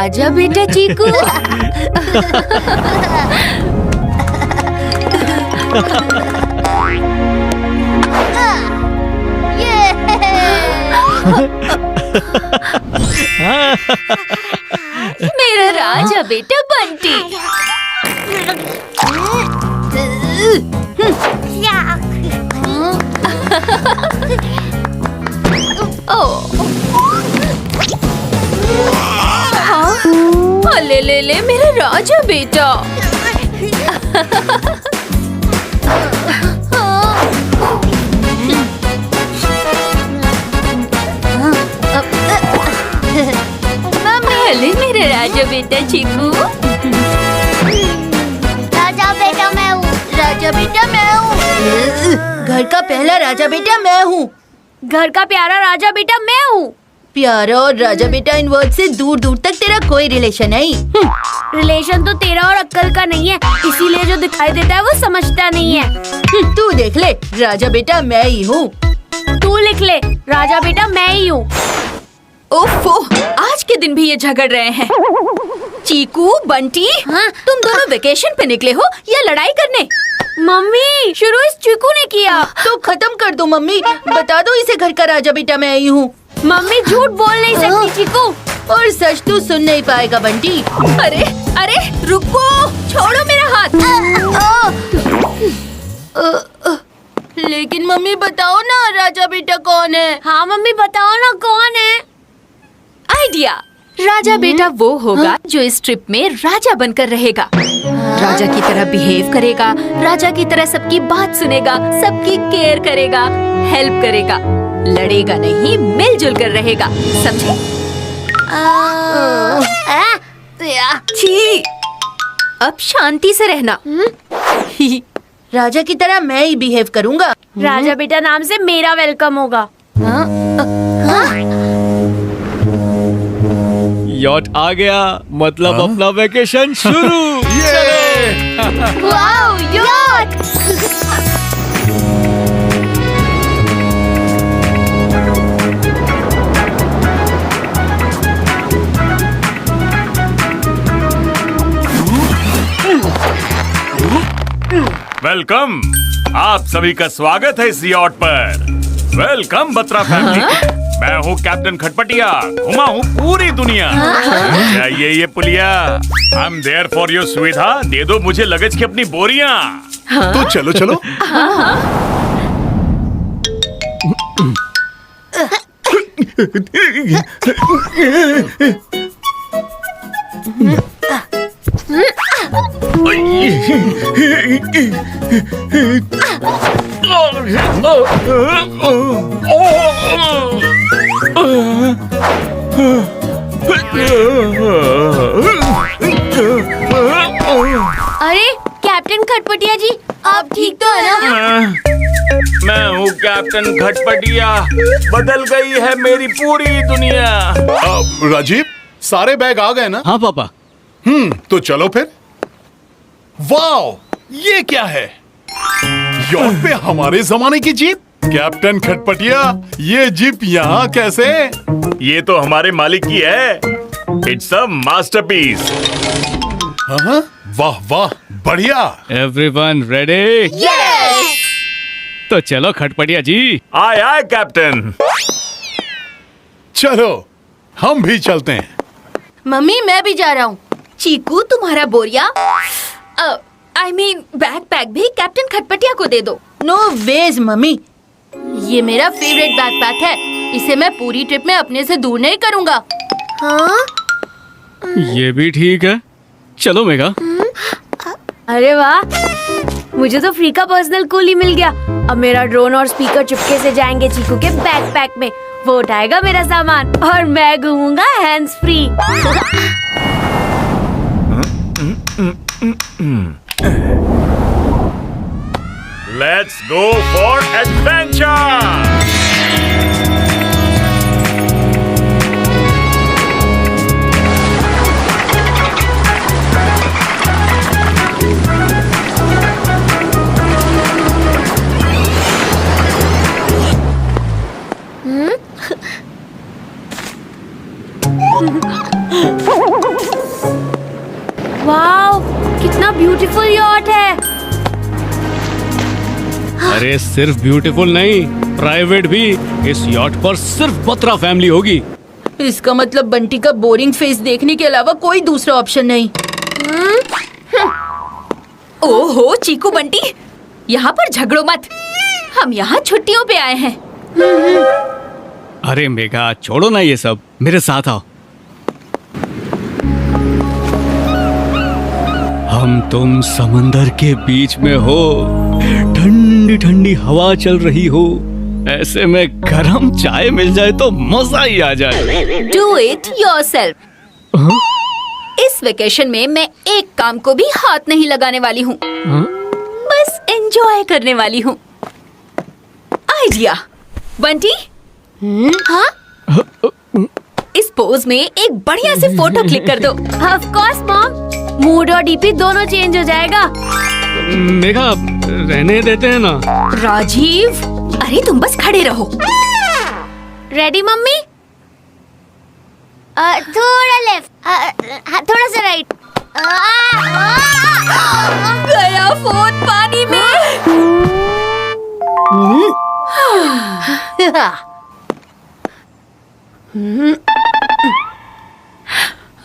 आजा बेटा चीकू। मेरा राजा बेटा बंटी। ले ले ले मेरा राजा बेटा। ले मेरा राजा बेटा चीकू। राजा बेटा मैं हूँ। राजा बेटा मैं हूँ। घर का पहला राजा बेटा मैं हूँ। घर का प्यारा राजा बेटा मैं हूँ। प्यारा और राजा बेटा इन वर्ड से दूर दूर तक तेरा कोई रिलेशन नहीं। रिलेशन तो तेरा और अक्कल का नहीं है, इसीलिए जो दिखाई देता है वो समझता नहीं है। तू देख ले, राजा बेटा मैं ही हूँ। तू लिख ले, राजा बेटा मैं ही हूँ। ओफो, आज के दिन भी ये झगड़ रहे हैं। चीकू बंटी, हाँ? तुम दोनों वेकेशन पे निकले हो या लड़ाई करने? मम्मी, शुरू इस चीकू ने किया। तो खत्म कर दो मम्मी, बता दो इसे घर का राजा बेटा मैं ही हूँ। मम्मी झूठ बोल नहीं सकती चीकू। और सच तू सुन नहीं पाएगा बंटी। अरे अरे रुको, छोड़ो मेरा हाथ। लेकिन मम्मी बताओ ना राजा बेटा कौन है? हाँ मम्मी बताओ ना कौन है? आइडिया, राजा बेटा वो होगा जो इस ट्रिप में राजा बनकर रहेगा। राजा की तरह बिहेव करेगा, राजा की तरह सबकी बात सुनेगा, सबकी केयर करेगा, हेल्प करेगा, लड़ेगा नहीं, मिलजुल कर रहेगा, समझे? छी, अब शांति से रहना। राजा की तरह मैं ही बिहेव करूँगा। राजा बेटा नाम से मेरा वेलकम होगा। यॉट आ गया, मतलब अपना वेकेशन शुरू। Wow yacht! वेलकम, आप सभी का स्वागत है इस यॉट पर। Welcome Batra family. मैं हूँ कैप्टन खटपटिया, घुमा हूँ पूरी दुनिया। चाहिए ये पुलिया? I am there for your सुविधा। दे दो मुझे लगेज की अपनी बोरियां। तो चलो चलो। अरे कैप्टन खटपटिया जी, आप ठीक तो है ना? मैं हूँ कैप्टन खटपटिया। बदल गई है मेरी पूरी दुनिया। राजीव, सारे बैग आ गए ना? हाँ पापा। तो चलो फिर। वाओ, ये क्या है? यॉट पे हमारे जमाने की जीप। कैप्टन खटपटिया, ये जीप यहाँ कैसे? ये तो हमारे मालिक की है। It's a masterpiece. हाँ, वाह वाह, बढ़िया। Everyone ready? यस! तो चलो खटपटिया जी। आए आए कैप्टन। चलो हम भी चलते हैं। मम्मी मैं भी जा रहा हूँ। चीकू तुम्हारा बोरिया, आई मीन बैकपैक भी कैप्टन खटपटिया को दे दो। नो वेज मम्मी, ये मेरा फेवरेट बैकपैक है। इसे मैं पूरी ट्रिप में अपने से दूर नहीं करूँगा। हाँ? ये भी ठीक है, चलो मेघा। अरे वाह, मुझे तो फ्री का पर्सनल कूली मिल गया। अब मेरा ड्रोन और स्पीकर चुपके से जाएंगे चीकू के बैकपैक में। वो उठाएगा मेरा सामान और मैं घूमूंगा hands free. Let's go for adventure. Wow, कितना ब्यूटीफुल यॉट है। अरे सिर्फ ब्यूटीफुल नहीं, प्राइवेट भी। इस यॉट पर सिर्फ बत्रा फैमिली होगी। इसका मतलब बंटी का बोरिंग फेस देखने के अलावा कोई दूसरा ऑप्शन नहीं। ओहो चीकू बंटी, यहाँ पर झगड़ो मत। हम यहाँ छुट्टियों पे आए हैं। अरे मेघा छोड़ो ना ये सब, मेरे साथ आओ। हम तुम समंदर के बीच में हो, ठंडी ठंडी हवा चल रही हो, ऐसे में गरम चाय मिल जाए तो मजा ही आ जाए। Do it yourself. इस वेकेशन में मैं एक काम को भी हाथ नहीं लगाने वाली हूँ, बस एंजॉय करने वाली हूँ। आइडिया बंटी। हाँ, इस पोज में एक बढ़िया सी फोटो क्लिक कर दो। ऑफ कोर्स मॉम, मूड और डीपी दोनों चेंज हो जाएगा। मेघा रहने देते हैं ना। राजीव, अरे तुम बस खड़े रहो। Ready mummy? थोड़ा लेफ्ट, थोड़ा सा राइट। गया फोन पानी में।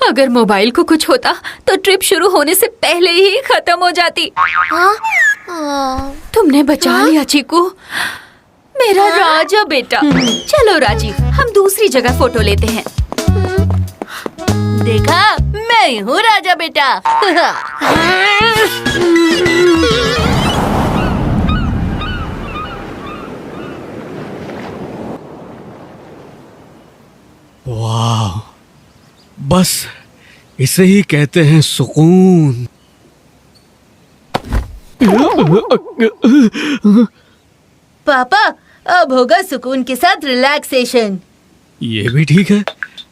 अगर मोबाइल को कुछ होता तो ट्रिप शुरू होने से पहले ही खत्म हो जाती। तुमने बचा लिया चीकू, मेरा राजा बेटा। चलो राजीव, हम दूसरी जगह फोटो लेते हैं। देखा, मैं ही हूँ राजा बेटा। वाह, बस इसे ही कहते हैं सुकून। पापा, अब होगा सुकून के साथ रिलैक्सेशन। ये भी ठीक है,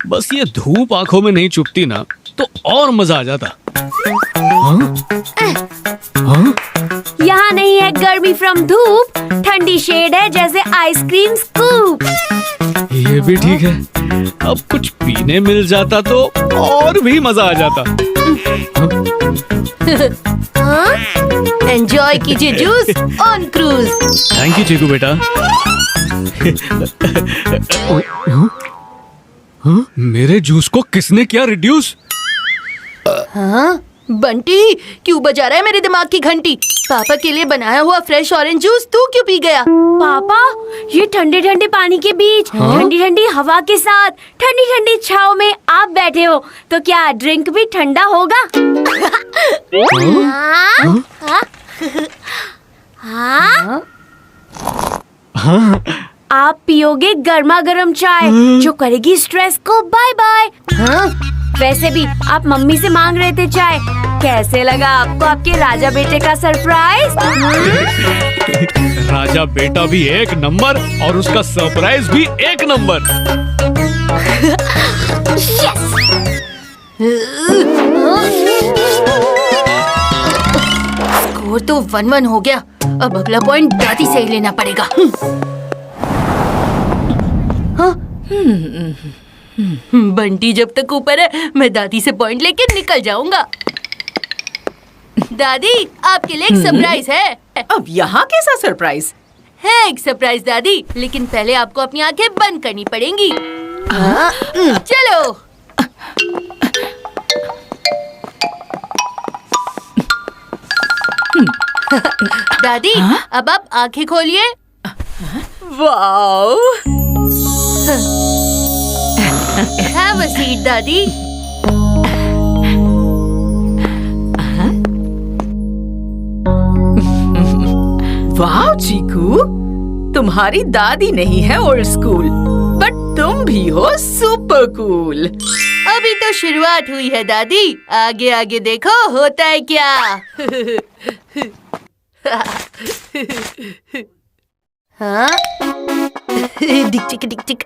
बस ये धूप आंखों में नहीं चुभती ना तो और मजा आ जाता। हाँ? हाँ? यहाँ नहीं है गर्मी फ्रॉम धूप, ठंडी शेड है जैसे आइसक्रीम स्कूप। ये भी ठीक है, अब कुछ पीने मिल जाता तो और भी मजा आ जाता। एंजॉय कीजिए juice on cruise. Thank you Chiku बेटा। हाँ? मेरे जूस को किसने किया रिड्यूस? हाँ? बंटी, क्यों बजा रहा है मेरे दिमाग की घंटी? पापा के लिए बनाया हुआ फ्रेश ऑरेंज जूस तू क्यों पी गया? पापा, ये ठंडे ठंडे पानी के बीच, ठंडी ठंडी हवा के साथ, ठंडी ठंडी छाव में आप बैठे हो, तो क्या ड्रिंक भी ठंडा होगा? हाँ? आप पियोगे गर्मा गर्म चाय जो करेगी स्ट्रेस को बाय बाय। वैसे भी आप मम्मी से मांग रहे थे चाय, कैसे लगा आपको आपके राजा बेटे का सरप्राइज? राजा बेटा भी एक नंबर और उसका सरप्राइज भी एक नंबर। स्कोर तो 1-1 हो गया। अब अगला पॉइंट दादी से ही लेना पड़ेगा। बंटी जब तक ऊपर है, मैं दादी से पॉइंट लेके निकल जाऊंगा। दादी, आपके लिए एक सरप्राइज है। अब यहाँ कैसा सरप्राइज? है एक सरप्राइज दादी, लेकिन पहले आपको अपनी आंखें बंद करनी पड़ेंगी। चलो। दादी, अब आप आंखें खोलिए। वाओ! Have a seat, दादी। वाह चीकू, तुम्हारी दादी नहीं है ओल्ड स्कूल, बट तुम भी हो सुपर कूल। अभी तो शुरुआत हुई है दादी, आगे आगे देखो होता है क्या। हाँ? डिक टिक डिक टिक।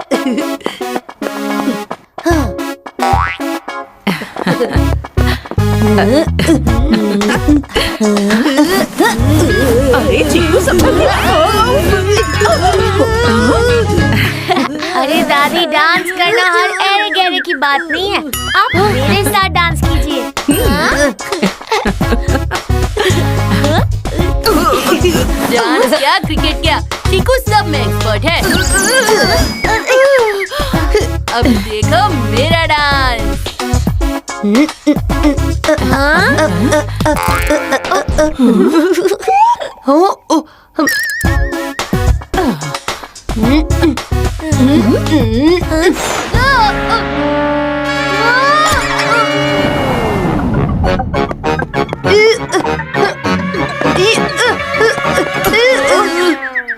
अरे चीकू अरे दादी, डांस करना हर एरे गहरे की बात नहीं है, आप मेरे साथ डांस कीजिए। क्या क्रिकेट क्या, चीकू सब में एक्सपर्ट है। अब देखो मेरा डांस।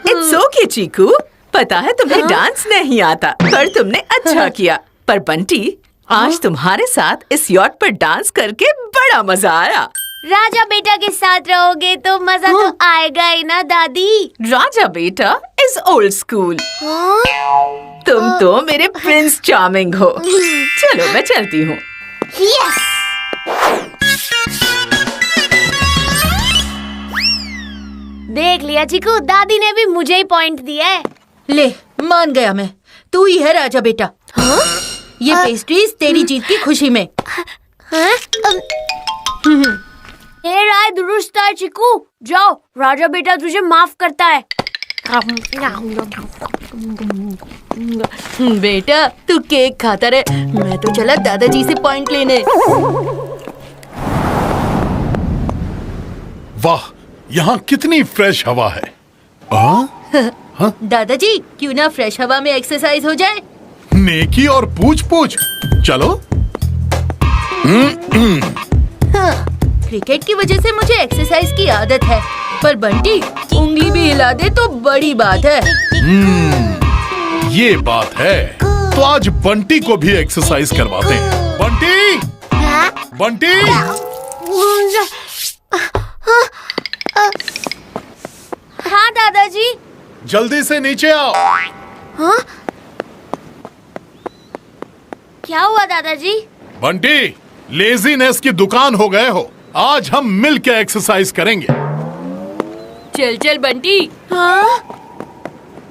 इट्स ओके चीकू, पता है तुम्हें डांस नहीं आता, पर तुमने अच्छा किया। पर बंटी, आज तुम्हारे साथ इस यॉट पर डांस करके बड़ा मजा आया। राजा बेटा के साथ रहोगे तो मजा तो आएगा ही ना दादी। राजा बेटा इज ओल्ड स्कूल, तुम तो मेरे प्रिंस चार्मिंग हो। चलो मैं चलती हूँ। यस। देख लिया चीकू, दादी ने भी मुझे ही पॉइंट दिया है। ले, मान गया मैं, तू ही है राजा बेटा। ये पेस्ट्रीज तेरी जीत की खुशी में। हे राय दुरुस्त है चीकू, जाओ, राजा बेटा तुझे माफ करता है। बेटा तू केक खाता रहे, मैं तो चला दादाजी से पॉइंट लेने। वाह, यहाँ कितनी फ्रेश हवा है। दादाजी क्यों ना फ्रेश हवा में एक्सरसाइज हो जाए। नेकी और पूछ पूछ, चलो। क्रिकेट की वजह से मुझे एक्सरसाइज की आदत है, पर बंटी उंगली भी हिला दे तो बड़ी बात है। ये बात है, तो आज बंटी को भी एक्सरसाइज करवाते हैं। बंटी, बंटी, हाँ दादाजी। जल्दी से नीचे आओ। हाँ? क्या हुआ दादाजी? बंटी, लेजीनेस की दुकान हो गए हो। आज हम मिल के एक्सरसाइज करेंगे। चल चल बंटी। हाँ?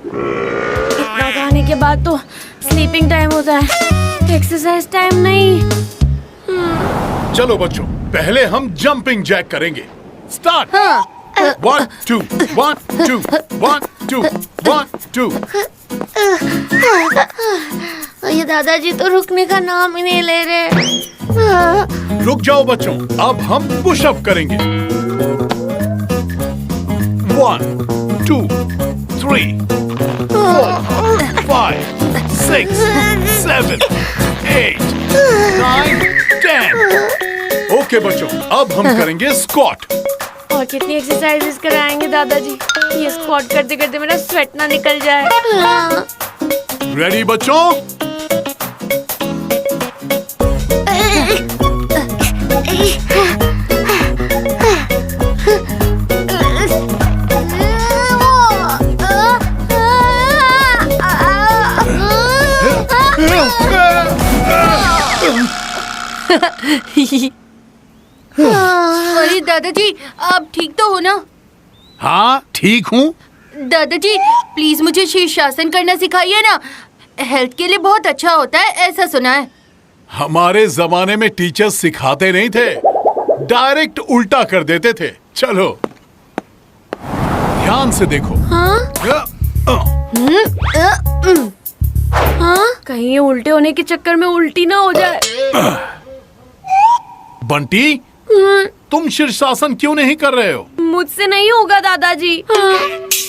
इतना खाने के बाद तो स्लीपिंग टाइम होता है, एक्सरसाइज टाइम नहीं। चलो बच्चों, पहले हम जंपिंग जैक करेंगे। स्टार्ट। 1 2 1 2 1 2 1 2। ये दादाजी तो रुकने का नाम ही नहीं ले रहे। रुक जाओ बच्चों, अब हम पुशअप करेंगे। 1 2 3 4 5 6 7 8 9 10। ओके बच्चों, अब हम करेंगे स्क्वाट। और कितनी एक्सरसाइजेस कराएंगे दादाजी? ये स्क्वाट करते करते मेरा स्वेट ना निकल जाए। रेडी बच्चों? अरे दादाजी, आप ठीक तो हो ना? हाँ ठीक हूँ। दादाजी प्लीज मुझे शीर्षासन करना सिखाइए ना, हेल्थ के लिए बहुत अच्छा होता है, ऐसा सुना है। हमारे जमाने में टीचर्स सिखाते नहीं थे, डायरेक्ट उल्टा कर देते थे। चलो ध्यान से देखो। हाँ? कहीं ये उल्टे होने के चक्कर में उल्टी ना हो जाए। बंटी, तुम शीर्षासन क्यों नहीं कर रहे हो? मुझसे नहीं होगा दादाजी।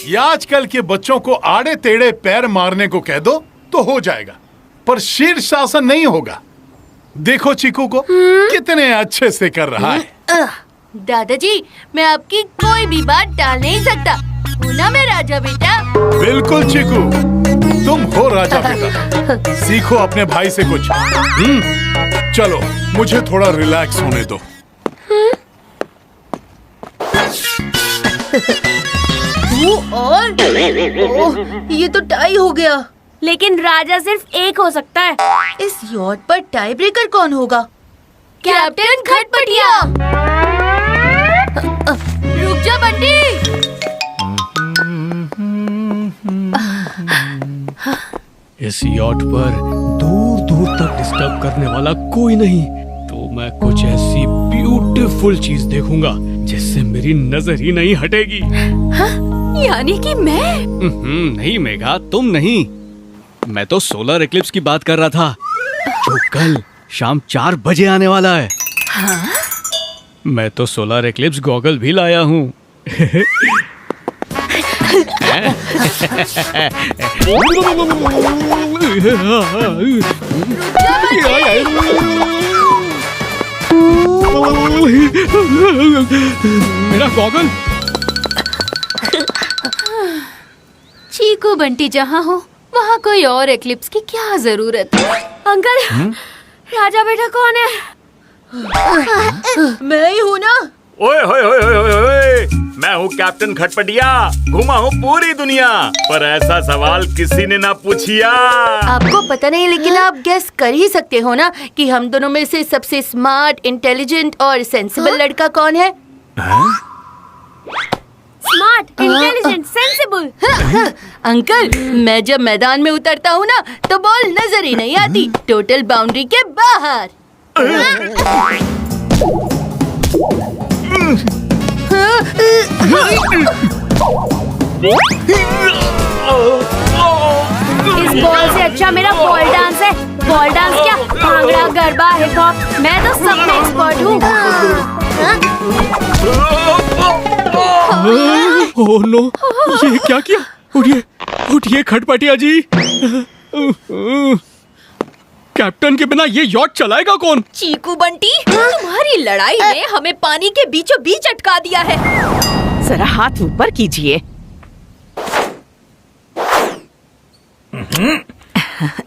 ये आजकल के बच्चों को आड़े टेढ़े पैर मारने को कह दो तो हो जाएगा, पर शीर्षासन नहीं होगा। देखो चीकू को कितने अच्छे से कर रहा है। दादाजी मैं आपकी कोई भी बात टाल नहीं सकता, हूँ ना मैं राजा बेटा। बिल्कुल चीकू, तुम हो राजा बेटा। सीखो अपने भाई से कुछ। चलो मुझे थोड़ा रिलैक्स होने दो। और ओह, ये तो टाई हो गया। लेकिन राजा सिर्फ एक हो सकता है। इस यॉट पर टाई ब्रेकर कौन होगा? कैप्टन खटपटिया। रुक जा बंटी। इस यॉट पर दूर दूर तक डिस्टर्ब करने वाला कोई नहीं, तो मैं कुछ ऐसी ब्यूटीफुल चीज देखूंगा जिससे मेरी नजर ही नहीं हटेगी। यानी कि मैं? नहीं मेघा, तुम नहीं। मैं तो सोलर इक्लिप्स की बात कर रहा था, जो कल शाम 4 बजे आने वाला है। हाँ? मैं तो सोलर इक्लिप्स गॉगल भी लाया हूँ। मेरा गॉगल। चीकू बंटी जहाँ हो वहाँ कोई और एक्लिप्स की क्या जरूरत है? अंकल, राजा बेटा कौन है? मैं ही हूँ ना। ओए होए होए होए होए होए, मैं हूँ कैप्टन खटपटिया, घुमा हूँ पूरी दुनिया, पर ऐसा सवाल किसी ने ना पूछिया। आपको पता नहीं, लेकिन आप गेस कर ही सकते हो ना कि हम दोनों में से सबसे स्मार्ट, इंटेलिजेंट और सेंसिबल लड़का कौन है? Smart, intelligent, sensible. अंकल, मैं जब मैदान में उतरता हूँ ना तो बॉल नजर ही नहीं आती, टोटल बाउंड्री के बाहर। इस बॉल से अच्छा मेरा बॉल डांस है। बॉल डांस क्या, भांगड़ा, गरबा, हिप हॉप, मैं तो सब में एक्सपर्ट हूँ। ओह नो, ये क्या किया? उठिए उठिए खटपटिया जी। कैप्टन के बिना ये यॉट चलाएगा कौन? चीकू बंटी, तुम्हारी लड़ाई ने हमें पानी के बीचों बीच अटका दिया है। जरा हाथ ऊपर कीजिए।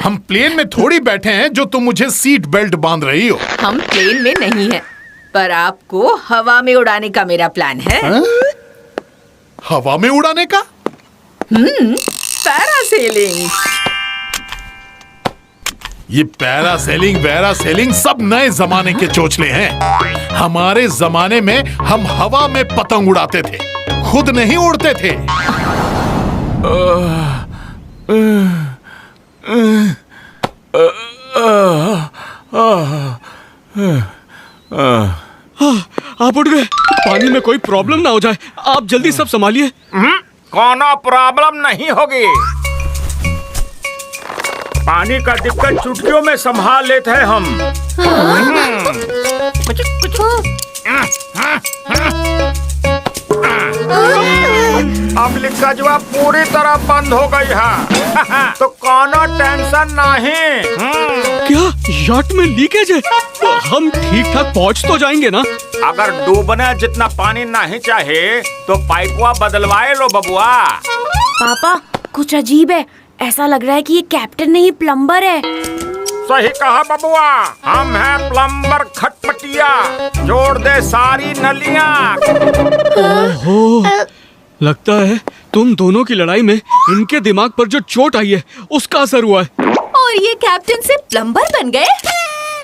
हम प्लेन में थोड़ी बैठे हैं जो तुम मुझे सीट बेल्ट बांध रही हो। हम प्लेन में नहीं हैं, पर आपको हवा में उड़ाने का मेरा प्लान है। हवा में उड़ाने का? पैरासेलिंग। ये पैरासेलिंग वैरासेलिंग सब नए जमाने के चोचले हैं। हमारे जमाने में हम हवा में पतंग उड़ाते थे, खुद नहीं उड़ते थे। आप उठ गए। पानी में कोई प्रॉब्लम ना हो जाए, आप जल्दी सब संभालिए। कोनो प्रॉब्लम नहीं होगी। पानी का दिक्कत चुटकियों में संभाल लेते हैं हम। अब लीकेजवा पूरी तरह बंद हो गई है, तो कोनो टेंशन नहीं। क्या याट में लीकेज है? तो हम ठीक ठाक पहुंच तो जाएंगे ना? अगर डूबने जितना पानी नहीं चाहे तो पाइपवा बदलवाए लो बबुआ। पापा, कुछ अजीब है। ऐसा लग रहा है कि ये कैप्टन नहीं प्लम्बर है। सही कहा बबुआ, हम हैं प्लम्बर खटपटिया, जोड़ दे सारी नलियां। ओह, लगता है तुम दोनों की लड़ाई में इनके दिमाग पर जो चोट आई है उसका असर हुआ है। और ये कैप्टन से प्लम्बर बन गए।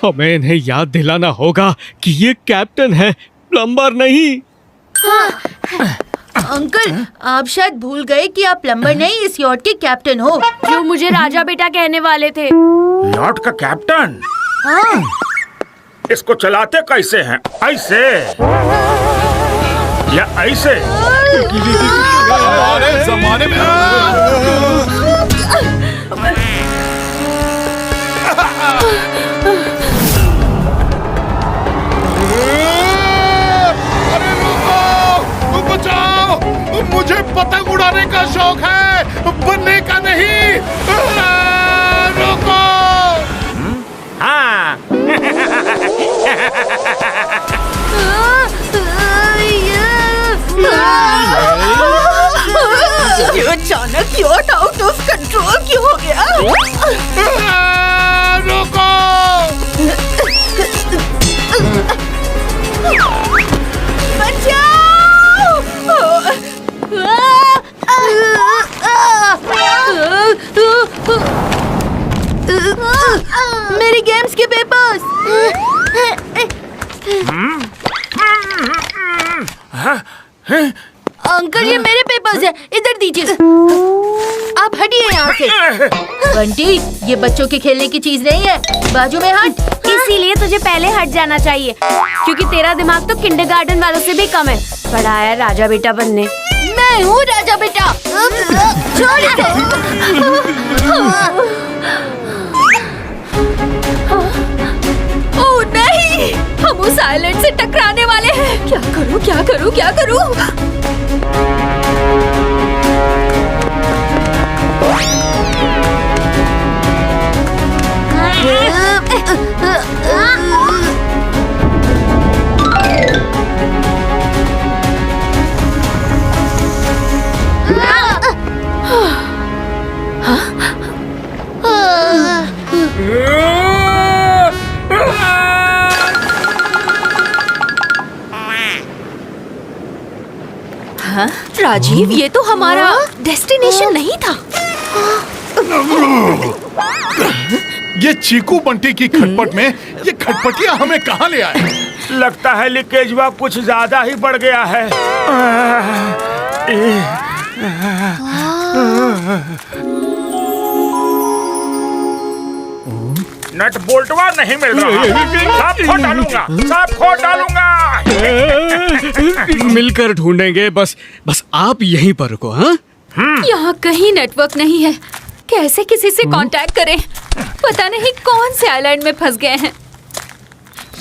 हमें इन्हें याद दिलाना होगा कि ये कैप्टन है, प्लम्बर नहीं। अंकल, आप शायद भूल गए कि आप प्लम्बर नहीं, इस यॉट के कैप्टन हो। जो मुझे राजा बेटा कहने वाले थे। यॉट का कैप्टन? हाँ। इसको चलाते कैसे हैं? ऐसे या ऐसे? हमारे जमाने में अरे रुको, बचाओ, मुझे पतंग उड़ाने का शौक है, बनने का नहीं। रुको। हाँ। ये अचानक यॉट आउट ऑफ कंट्रोल क्यों हो गया? रुको। मेरी गेम्स के पेपर्स। अंकल, ये मेरे पेपर्स हैं, इधर दीजिए। आप हटिए यहाँ से। बंटी, ये बच्चों के खेलने की चीज नहीं है, बाजू में हट। इसीलिए तुझे पहले हट जाना चाहिए, क्योंकि तेरा दिमाग तो किंडरगार्टन वालों से भी कम है। पढ़ा है राजा बेटा बनने। मैं मैं हूँ राजा बेटा। छोड़ इसे। ओह नहीं, हम उस आइलैंड से टकराने वाले हैं। क्या करूं, क्या करूं, क्या करूं? राजीव, ये तो हमारा डेस्टिनेशन नहीं था। ये चीकू बंटी की खटपट में ये खटपटिया हमें कहाँ ले आए? लगता है लीकेज हुआ कुछ ज्यादा ही बढ़ गया है। नट बोल्टवा नहीं मिल रहा। सब खो डालूंगा, सब खो डालूंगा। मिलकर ढूंढेंगे, बस आप यहीं पर रुको। हाँ, यहाँ कहीं नेटवर्क नहीं है। कैसे किसी से कांटेक्ट करें? पता नहीं कौन से आइलैंड में फंस गए हैं।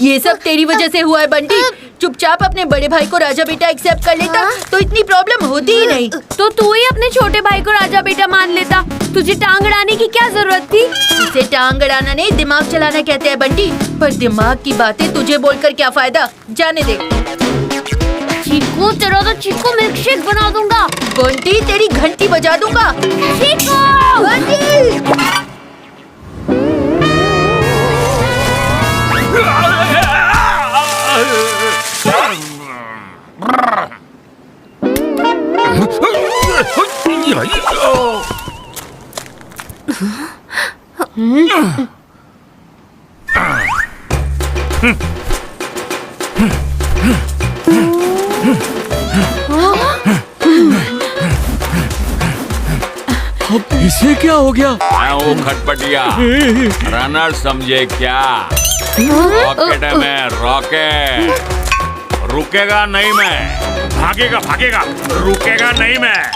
ये सब तेरी वजह से हुआ है बंटी। चुपचाप अपने बड़े भाई को राजा बेटा एक्सेप्ट कर लेता तो इतनी प्रॉब्लम होती ही नहीं। तो तू ही अपने छोटे भाई को राजा बेटा मान लेता। तुझे टांग अड़ाने की क्या जरूरत थी? इसे टांग अड़ाना नहीं, दिमाग चलाना कहते हैं बंटी। पर दिमाग की बातें तुझे बोलकर क्या फायदा, जाने दे। चीकू, तेरा तो चीकू मिल्कशेक बना दूंगा। बंटी, तेरी घंटी बजा दूंगा। चीकू! बंटी! अब इसे क्या हो गया? मैं हूँ खटपटिया, रनर समझे क्या? रॉकेट है मैं, रॉकेट। रुकेगा नहीं मैं, भागेगा भागेगा, रुकेगा नहीं मैं।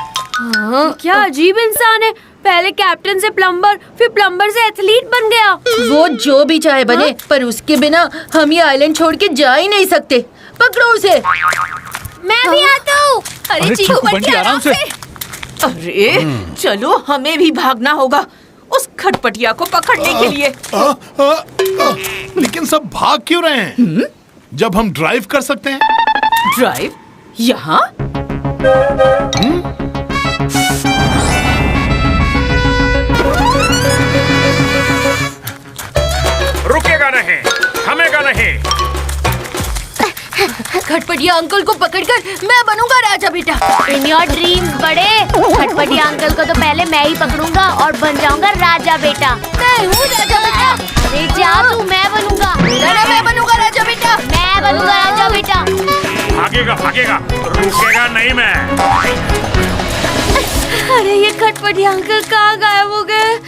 क्या अजीब इंसान है। पहले कैप्टन से प्लम्बर, फिर प्लम्बर से एथलीट बन गया। वो जो भी चाहे बने, पर उसके बिना हम ये आइलैंड छोड़ के जा ही नहीं सकते। पकड़ो उसे। मैं भी आता हूँ। अरे चीकू बंटी, आराम से। अरे चलो, हमें भी भागना होगा उस खटपटिया को पकड़ने के लिए। लेकिन सब भाग क्यों रहे हैं? जब हम ड्राइव कर सकते हैं। ड्राइव? यहाँ? रुकेगा नहीं, थमेगा नहीं। खटपटिया अंकल को पकड़कर मैं बनूंगा राजा बेटा। इन योर ड्रीम्स बड़े। खटपटिया अंकल को तो पहले मैं ही पकड़ूंगा और बन जाऊंगा राजा बेटा। मैं हूँ राजा बेटा। अरे जा तू, मैं बनूंगा। मैं बनूंगा राजा बेटा। मैं बनूंगा राजा बेटा। भागेगा भागेगा, रुकेगा नहीं मैं। अरे ये खटपटिया अंकल कहाँ गायब हो गए?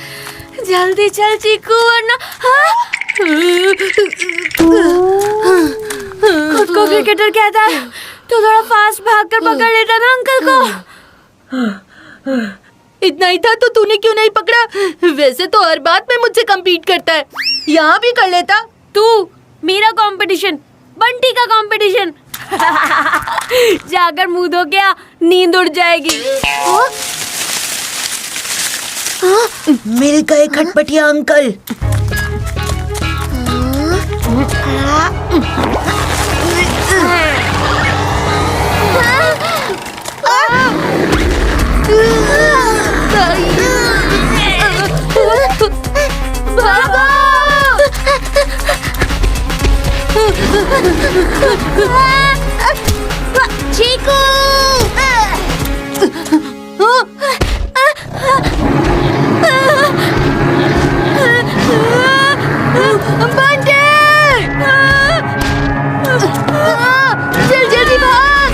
जल्दी चल चीकू, वरना खुद को क्रिकेटर कहता है तो थोड़ा फास्ट भागकर पकड़ लेता ना अंकल को। इतना ही था तो तूने क्यों नहीं पकड़ा? वैसे तो हर बात में मुझसे compete करता है, यहाँ भी कर लेता। तू मेरा कंपटीशन, बंटी का कंपटीशन। जाकर मुंह धो के आ, नींद उड़ जाएगी। मिल गए खटपटिया अंकल। चीकू! चल जल्दी भाग।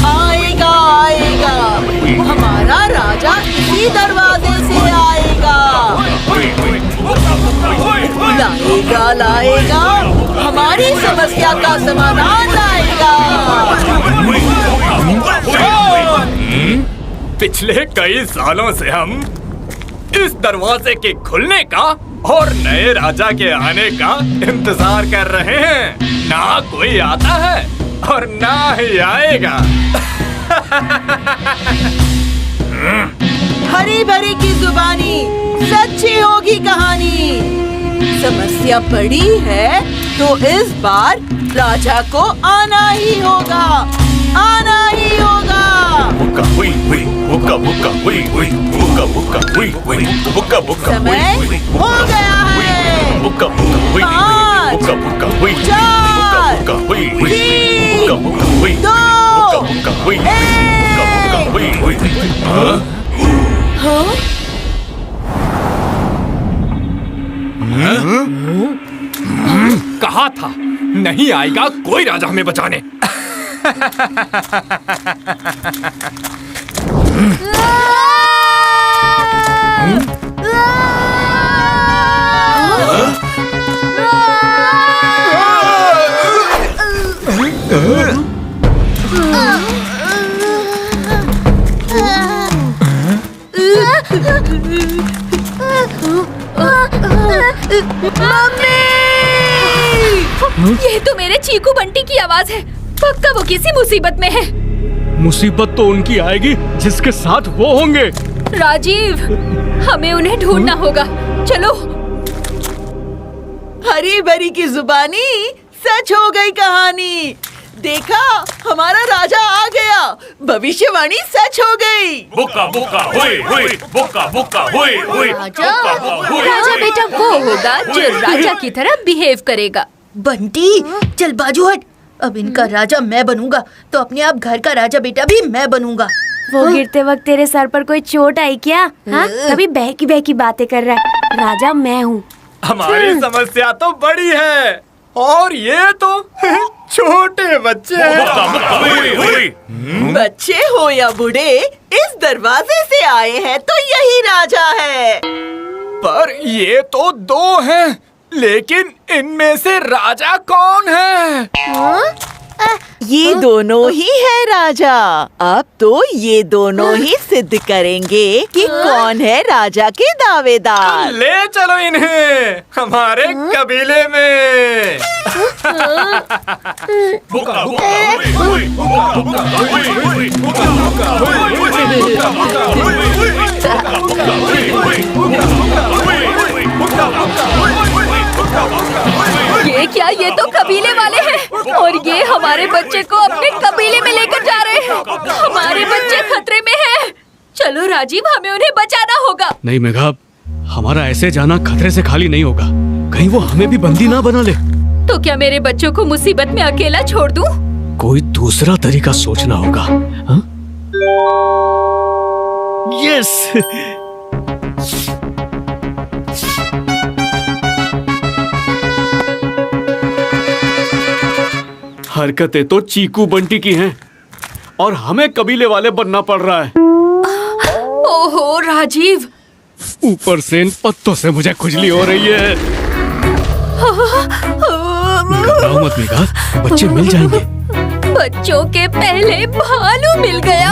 आएगा आएगा, हमारा राजा इसी दरवाजे से आएगा। लाएगा लाएगा, हमारी समस्या का समाधान लाएगा। पिछले कई सालों से हम इस दरवाजे के खुलने का और नए राजा के आने का इंतजार कर रहे हैं। ना कोई आता है और ना ही आएगा। हरी भरी की जुबानी, सच्ची होगी कहानी। समस्या बड़ी है तो इस बार राजा को आना ही होगा, आना ही होगा। समय हो गया है। 5, 4, 3, 2, 1। कहा था नहीं आएगा कोई राजा हमें बचाने। ये तो मेरे चीकू बंटी की आवाज है। पक्का वो किसी मुसीबत में है। मुसीबत तो उनकी आएगी जिसके साथ वो होंगे। राजीव, हमें उन्हें ढूंढना होगा। चलो। हरी भरी की जुबानी, सच हो गई कहानी। देखा, हमारा राजा आ गया। भविष्यवाणी सच हो गई। बुक्का बुक्का हुई हुई, बुक्का बुक्का हुई हुई। राजा बेटा वो होगा जो राजा की तरह बिहेव करेगा। बंटी, चल बाजू हट। अब इनका राजा मैं बनूंगा तो अपने आप घर का राजा बेटा भी मैं बनूंगा। वो गिरते वक्त तेरे सर पर कोई चोट आई क्या? हाँ, तभी बहकी बहकी बातें कर रहा है। राजा मैं हूँ। हमारी समस्या तो बड़ी है और ये तो छोटे बच्चे हैं। बच्चे हो या बूढ़े, इस दरवाजे से आए हैं तो यही राजा है। पर ये तो 2 हैं, लेकिन इनमें से राजा कौन है? ये दोनों ही है राजा। अब तो ये दोनों ही सिद्ध करेंगे कि कौन है राजा के दावेदार। ले चलो इन्हें हमारे कबीले में। ये क्या? ये तो कबीले वाले हैं और ये हमारे बच्चे को अपने कबीले में लेकर जा रहे हैं। हमारे बच्चे खतरे में हैं। चलो राजीव, हमें उन्हें बचाना होगा। नहीं मेघा, हमारा ऐसे जाना खतरे से खाली नहीं होगा। कहीं वो हमें भी बंदी ना बना ले। तो क्या मेरे बच्चों को मुसीबत में अकेला छोड़ दूं? कोई दूसरा तरीका सोचना होगा। हाँ? यस। हरकतें तो चीकू बंटी की हैं और हमें कबीले वाले बनना पड़ रहा है। ओहो राजीव, ऊपर से इन पत्तों से मुझे खुजली हो रही है। घबराओ मत मेघा, बच्चे मिल जाएंगे। बच्चों के पहले भालू मिल गया।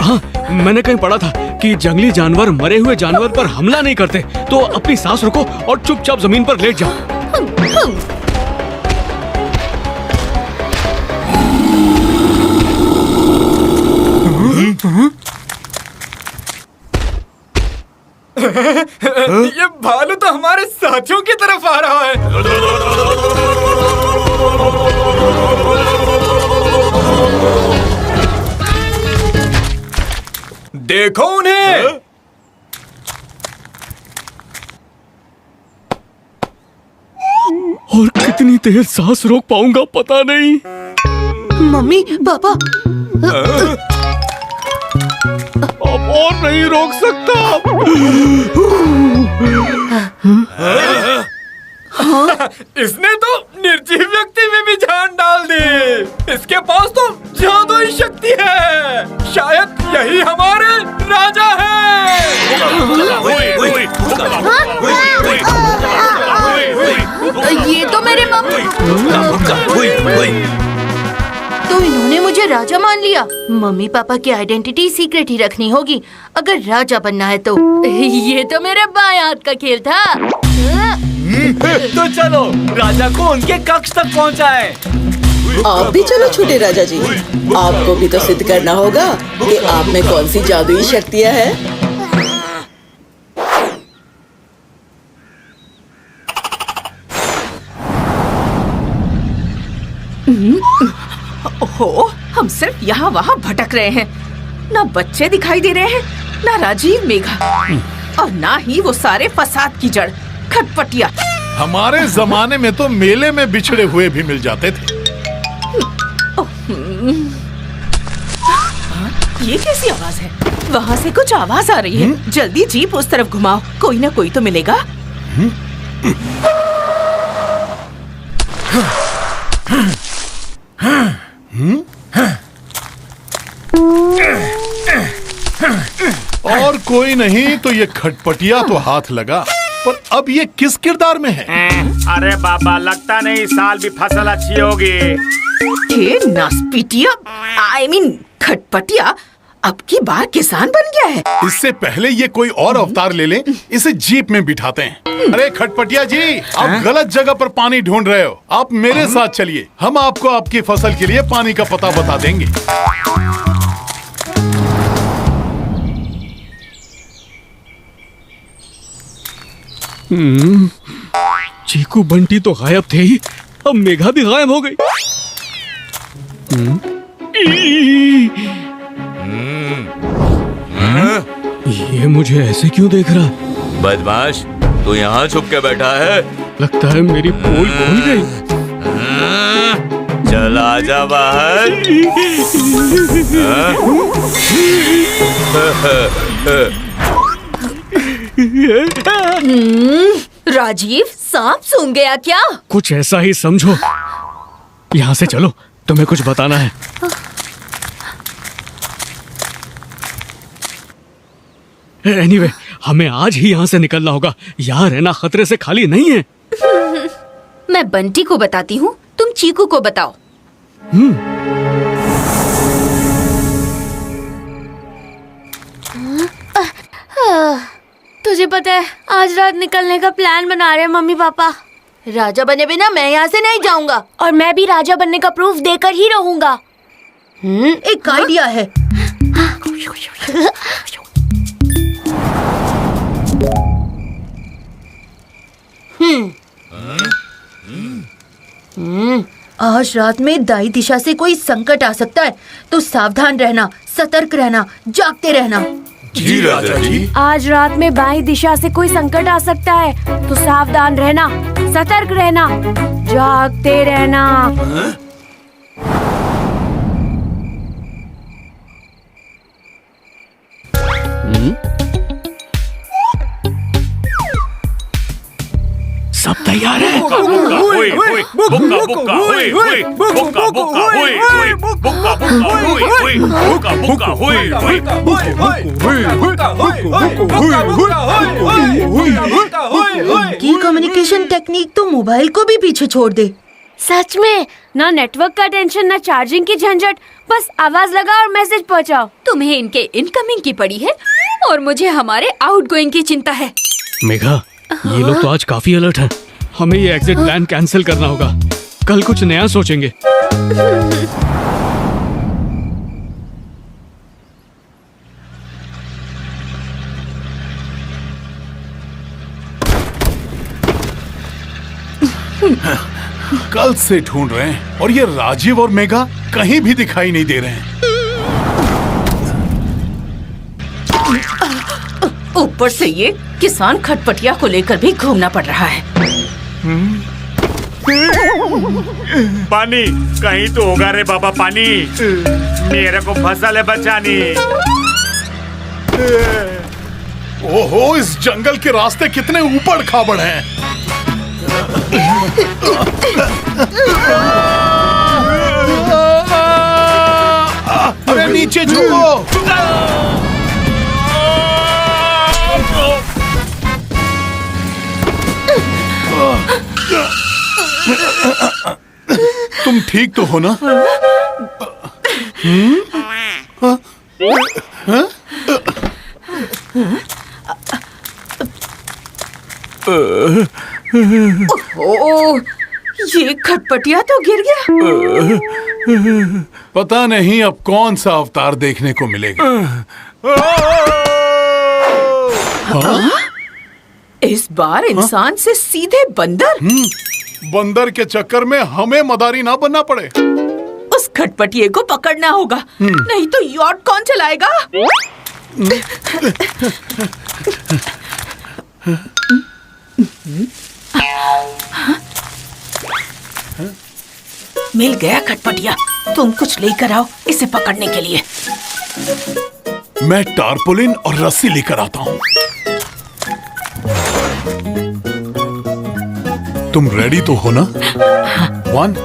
हाँ, मैंने कहीं पढ़ा था कि जंगली जानवर मरे हुए जानवर पर हमला नहीं करते। तो अपनी सांस रोको और चुपचाप जमीन पर लेट जाओ। ये भालू तो हमारे साथियों की तरफ आ रहा है। देखो उन्हें। और कितनी देर सांस रोक पाऊंगा पता नहीं। मम्मी पापा, अब और नहीं रोक सकता। इसने तो निर्जीव व्यक्ति में भी जान डाल दी। इसके पास तो जादुई शक्ति है। शायद यही हमारे राजा है। ये तो मेरे मम्मी। तो इन्होंने मुझे राजा मान लिया। मम्मी पापा की आइडेंटिटी सीक्रेट ही रखनी होगी अगर राजा बनना है तो। ये तो मेरे बाएं हाथ का खेल था। तो चलो राजा को उनके कक्ष तक पहुंचाएं। आप भी चलो छोटे राजा जी, आपको भी तो सिद्ध करना होगा कि आप में कौन सी जादुई शक्तियाँ हैं। ओहो, हम सिर्फ यहाँ वहाँ भटक रहे हैं। ना बच्चे दिखाई दे रहे हैं, ना राजीव मेघा, और ना ही वो सारे फसाद की जड़ खटपटिया। हमारे जमाने में तो मेले में बिछड़े हुए भी मिल जाते थे। ये कैसी आवाज है? वहाँ से कुछ आवाज आ रही है। जल्दी जीप उस तरफ घुमाओ, कोई ना कोई तो मिलेगा। और कोई नहीं तो ये खटपटिया तो हाथ लगा, पर अब ये किस किरदार में है? अरे बाबा, लगता नहीं इस साल भी फसल अच्छी होगी। ये नासपीटिया, I mean खटपटिया अब की बार किसान बन गया है। इससे पहले ये कोई और अवतार ले ले, इसे जीप में बिठाते हैं। अरे खटपटिया जी, आप गलत जगह पर पानी ढूंढ रहे हो। आप मेरे साथ चलिए, हम आपको आपकी फसल के लिए पानी का पता बता देंगे। चीकू बंटी तो गायब थे ही, अब मेघा भी गायब हो गई। ये मुझे ऐसे क्यों देख रहा? बदमाश, तू यहाँ छुप के बैठा है। लगता है मेरी पोल भूल गई। चल आजा बाहर। राजीव, सांप सूंघ गया क्या? कुछ ऐसा ही समझो। यहाँ से चलो, तुम्हें कुछ बताना है। एनीवे, हमें आज ही यहाँ से निकलना होगा। यहाँ रहना खतरे से खाली नहीं है। मैं बंटी को बताती हूँ, तुम चीकू को बताओ। तुझे पता है, आज रात निकलने का प्लान बना रहे हैं मम्मी पापा। राजा बने बिना मैं यहाँ से नहीं जाऊंगा। और मैं भी राजा बनने का प्रूफ देकर ही रहूंगा। एक आइडिया है। आज रात में दाई दिशा से कोई संकट आ सकता है, तो सावधान रहना, सतर्क रहना, जागते रहना। जी राजा जी। आज रात में बाईं दिशा से कोई संकट आ सकता है, तो सावधान रहना, सतर्क रहना, जागते रहना। सब तैयार है? की कम्युनिकेशन टेक्निक तो मोबाइल को भी पीछे छोड़ दे। सच में, ना नेटवर्क का टेंशन, ना चार्जिंग की झंझट, बस आवाज लगाओ और मैसेज पहुंचाओ। तुम्हें इनके इनकमिंग की पड़ी है और मुझे हमारे आउटगोइंग की चिंता है। मेघा, ये लोग तो आज काफी अलर्ट हैं। हमें ये एग्जिट प्लान कैंसिल करना होगा। कल कुछ नया सोचेंगे। कल से ढूंढ रहे हैं और ये राजीव और मेघा कहीं भी दिखाई नहीं दे रहे हैं। ऊपर से ये किसान खटपटिया को लेकर भी घूमना पड़ रहा है। पानी कहीं तो होगा रे बाबा, पानी मेरे को फसल है बचानी। ओहो, इस जंगल के रास्ते कितने ऊबड़ खाबड़ हैं। अरे नीचे झुको। तुम ठीक तो हो ना? ओह, ये खटपटिया तो गिर गया। पता नहीं अब कौन सा अवतार देखने को मिलेगा। इस बार इंसान से सीधे बंदर। बंदर के चक्कर में हमें मदारी ना बनना पड़े। उस खटपटिये को पकड़ना होगा, नहीं तो यॉट कौन चलाएगा? मिल गया खटपटिया। तुम कुछ लेकर आओ इसे पकड़ने के लिए। मैं टारपोलिन और रस्सी लेकर आता हूँ। तुम रेडी तो हो ना? 1,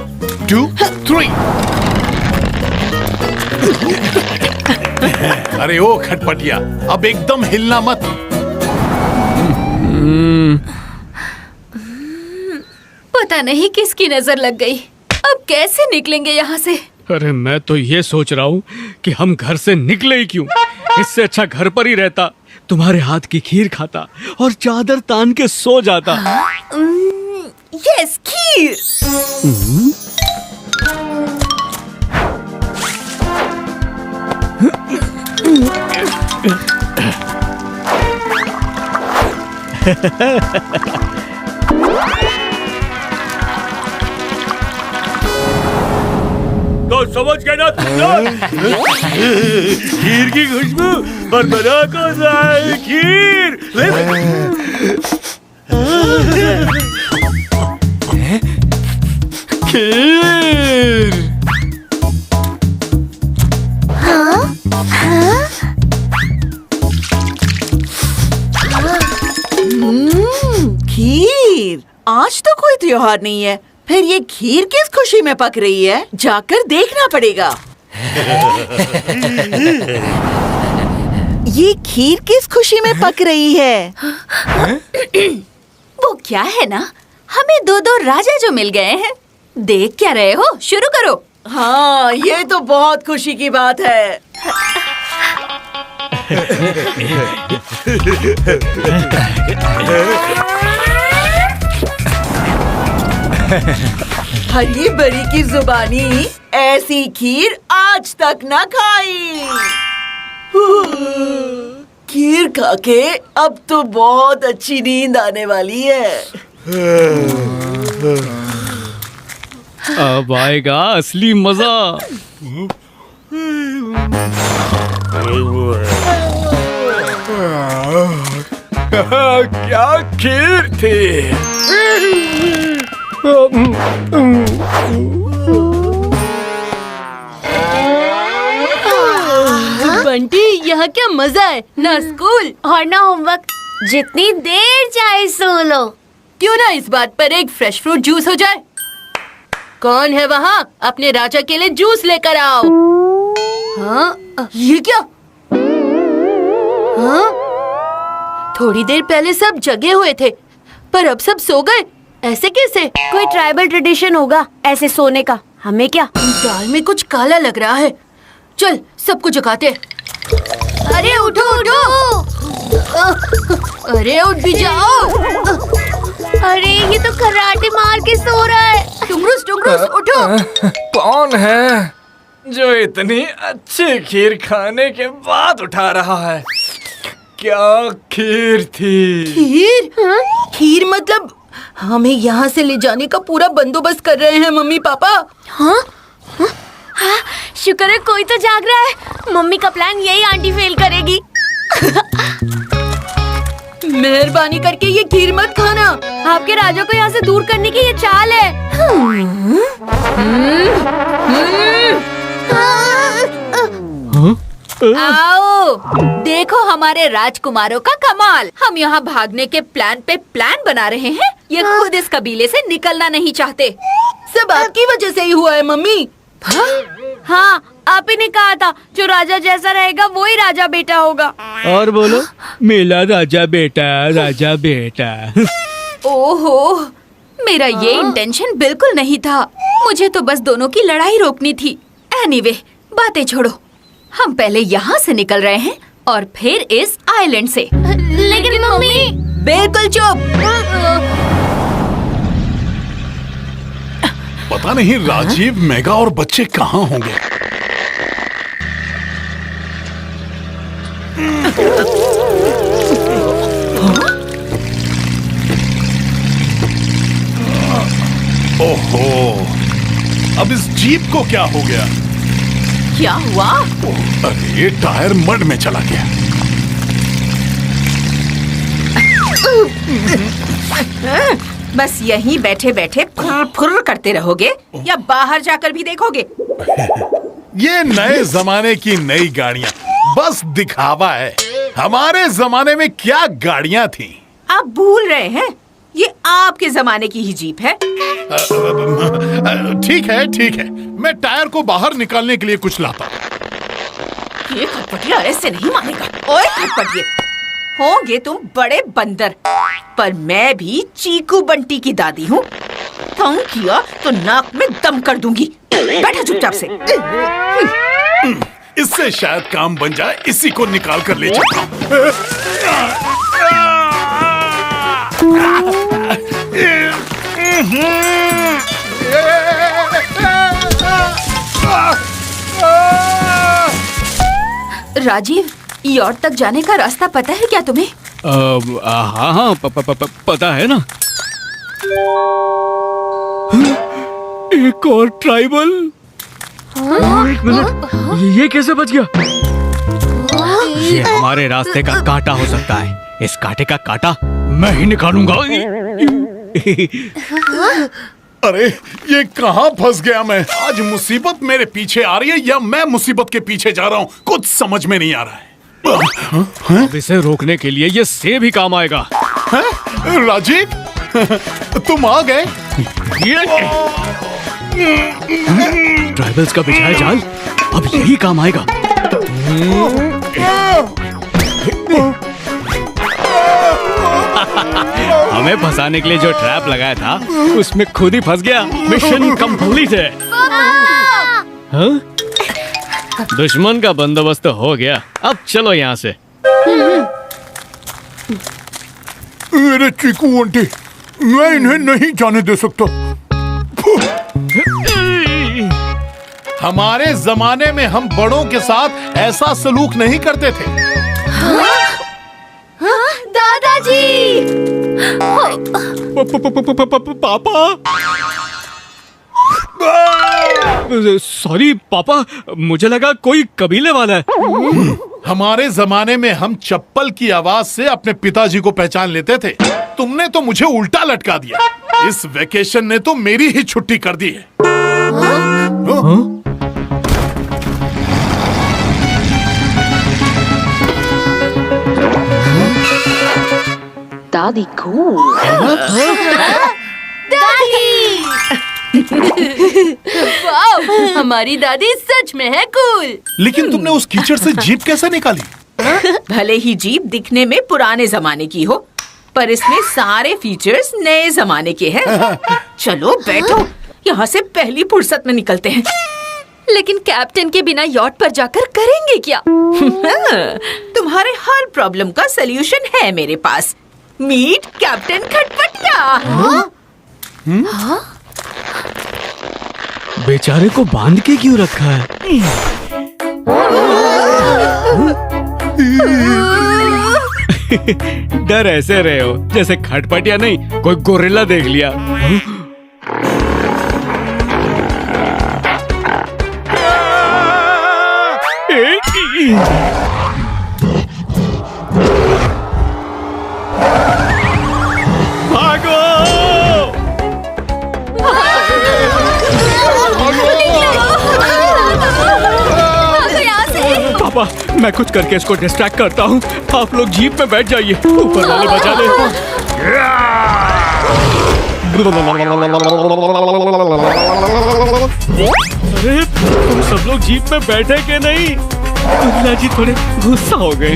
2, 3। अरे ओ खटपटिया, अब एकदम हिलना मत। पता नहीं किसकी नजर लग गई। अब कैसे निकलेंगे यहाँ से? अरे मैं तो ये सोच रहा हूँ कि हम घर से निकले ही क्यों। इससे अच्छा घर पर ही रहता, तुम्हारे हाथ की खीर खाता और चादर तान के सो जाता। यस, खीर। तो समझ गए ना? खीर की खुशबू और बना कौन सा है? खीर। खीर। खीर। आज तो कोई त्योहार नहीं है, फिर ये खीर किस खुशी में पक रही है? जाकर देखना पड़ेगा। ये खीर किस खुशी में पक रही है? वो क्या है ना, हमें 2 राजा जो मिल गए हैं। देख क्या रहे हो, शुरू करो। हाँ, ये तो बहुत खुशी की बात है। हरी बरी की जुबानी ऐसी खीर आज तक न खाई। खीर खा के अब तो बहुत अच्छी नींद आने वाली है। अब आएगा असली मजा। क्या खीर थी। बंटी, यहाँ क्या मजा है, ना स्कूल और ना होमवर्क। जितनी देर चाहे सो लो। क्यों ना इस बात पर एक फ्रेश फ्रूट जूस हो जाए। कौन है वहाँ? अपने राजा के लिए जूस लेकर आओ। हाँ, ये क्या? हाँ, थोड़ी देर पहले सब जगे हुए थे, पर अब सब सो गए। ऐसे कैसे? कोई ट्राइबल ट्रेडिशन होगा ऐसे सोने का। हमें क्या? दाल में कुछ काला लग रहा है। चल सबको जगाते। अरे उठो उठो। अरे उठ भी जाओ। अरे ये तो कराटे मार के सो रहा है। टुमरुस टुमरुस उठो। कौन है जो इतनी अच्छी खीर खाने के बाद उठा रहा है? क्या खीर थी। खीर? खीर मतलब हमें यहाँ से ले जाने का पूरा बंदोबस्त कर रहे हैं मम्मी पापा। हाँ? हाँ, शुक्र है कोई तो जाग रहा है। मम्मी का प्लान यही आंटी फेल करेगी। मेहरबानी करके ये खीर मत खाना। आपके राजा को यहाँ से दूर करने की ये चाल है। आओ देखो हमारे राजकुमारों का कमाल। हम यहाँ भागने के प्लान पे प्लान बना रहे हैं। ये खुद इस कबीले से निकलना नहीं चाहते। सब आपकी वजह से ही हुआ है मम्मी। हाँ, आप ही ने कहा था जो राजा जैसा रहेगा वो ही राजा बेटा होगा। और बोलो, मेरा राजा बेटा, राजा बेटा। ओहो, मेरा ये इंटेंशन बिल्कुल नहीं था। मुझे तो बस दोनों की लड़ाई रोकनी थी। एनीवे, बातें छोड़ो। हम पहले यहाँ से निकल रहे हैं और फिर इस आइलैंड से। लेकिन मम्मी। बिल्कुल चुप। पता नहीं राजीव, मेगा और बच्चे कहाँ होंगे। ओहो, अब इस जीप को क्या हो गया? क्या हुआ? अरे टायर मड में चला गया। बस यहीं बैठे बैठे फुर फुर करते रहोगे या बाहर जाकर भी देखोगे? ये नए जमाने की नई गाड़ियां बस दिखावा है। हमारे जमाने में क्या गाड़ियां थी। आप भूल रहे हैं, ये आपके जमाने की ही जीप है। ठीक है, ठीक है, मैं टायर को बाहर निकालने के लिए कुछ लाता। ये खटपटिया ऐसे नहीं मानेगा। ओए खटपटिए, होंगे तुम बड़े बंदर, पर मैं भी चीकू बंटी की दादी हूँ। तंग किया तो नाक में दम कर दूंगी। बैठो चुपचाप से। इससे शायद काम बन जाए। इसी को निकाल कर ले चलता हूँ। राजीव, यॉर्ट तक जाने का रास्ता पता है क्या तुम्हें? हाँ हाँ, पता है ना। एक और ट्राइबल। एक मिनट, ये कैसे बच गया? ये हमारे रास्ते का कांटा हो सकता है। इस कांटे का कांटा मैं ही निकालूंगा। अरे ये कहाँ फंस गया मैं? आज मुसीबत मेरे पीछे आ रही है या मैं मुसीबत के पीछे जा रहा हूँ, कुछ समझ में नहीं आ रहा है। अब इसे रोकने के लिए ये सेब ही काम आएगा। राजीव, तुम आ गए। ट्राइबल्स का बिछाया जाल अब यही काम आएगा। हमें फंसाने के लिए जो ट्रैप लगाया था उसमें खुद ही फंस गया। मिशन कंप्लीट है। हाँ? दुश्मन का बंदोबस्त हो गया। अब चलो यहाँ से। मेरे चीकू आंटी, मैं इन्हें नहीं जाने दे सकता। हमारे जमाने में हम बड़ों के साथ ऐसा सलूक नहीं करते थे। दादाजी! पापा, सॉरी पापा, मुझे लगा कोई कबीले वाला है। हमारे जमाने में हम चप्पल की आवाज से अपने पिताजी को पहचान लेते थे। तुमने तो मुझे उल्टा लटका दिया। इस वेकेशन ने तो मेरी ही छुट्टी कर दी है। दादी कूल। वाह, हमारी दादी सच में है कूल। लेकिन तुमने उस कीचड़ से जीप कैसे निकाली? भले ही जीप दिखने में पुराने जमाने की हो, पर इसमें सारे फीचर्स नए जमाने के हैं। चलो बैठो, यहाँ से पहली फुर्सत में निकलते हैं। लेकिन कैप्टन के बिना यॉट पर जाकर करेंगे क्या? तुम्हारे हर प्रॉब्लम का सलूशन है मेरे पास। Meet captain Khatpatia. बेचारे को बांध के क्यों रखा है? डर ऐसे रहे हो जैसे खटपटिया नहीं कोई गोरिल्ला देख लिया। मैं कुछ करके इसको डिस्ट्रैक्ट करता हूँ। आप लोग जीप में बैठ जाइए, ऊपर वाले बचा ले। अरे तुम सब लोग जीप में बैठे के नहीं? दुल्ला जी थोड़े गुस्सा हो गए।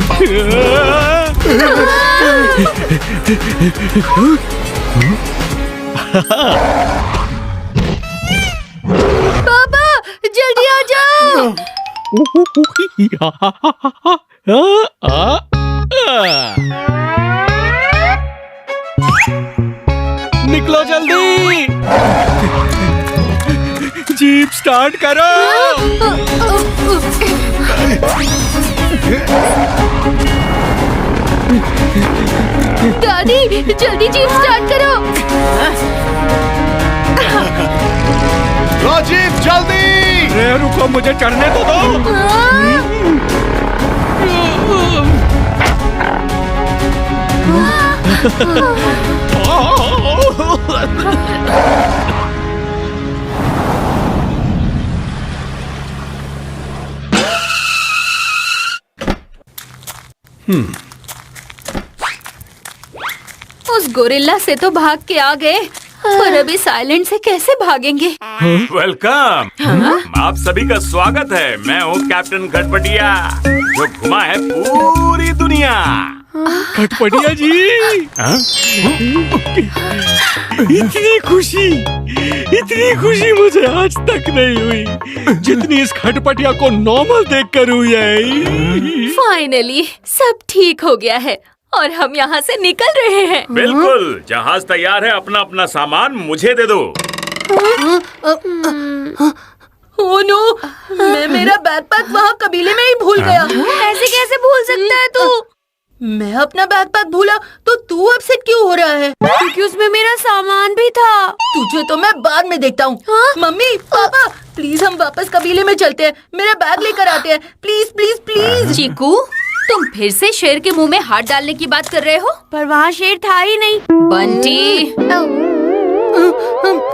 पापा जल्दी आ जाओ। निकलो जल्दी, जीप स्टार्ट करो। दादी जल्दी जीप स्टार्ट करो। राजीव जल्दी। अरे रुको, मुझे चढ़ने तो दो। उस गोरिल्ला से तो भाग के आ गए, पर अभी साइलेंट से कैसे भागेंगे? वेलकम। आप सभी का स्वागत है। मैं हूँ कैप्टन खटपटिया, जो घुमा है पूरी दुनिया। खटपटिया जी, इतनी खुशी मुझे आज तक नहीं हुई जितनी इस खटपटिया को नॉर्मल देखकर हुई है। फाइनली सब ठीक हो गया है और हम यहाँ से निकल रहे हैं। बिल्कुल, जहाज तैयार है। अपना अपना सामान मुझे दे दो। ओह नो, मैं मेरा बैकपैक वहाँ कबीले में ही भूल गया। ऐसे कैसे भूल सकता है तू? मैं अपना बैकपैक भूला तो तू अपसेट क्यों हो रहा है? क्योंकि उसमें मेरा सामान भी था। तुझे तो मैं बाद में देखता हूँ। मम्मी पापा प्लीज हम वापस कबीले में चलते हैं, मेरा बैग लेकर आते हैं। Please please please. चीकू, तुम फिर से शेर के मुंह में हाथ डालने की बात कर रहे हो? पर वहाँ शेर था ही नहीं। बंटी,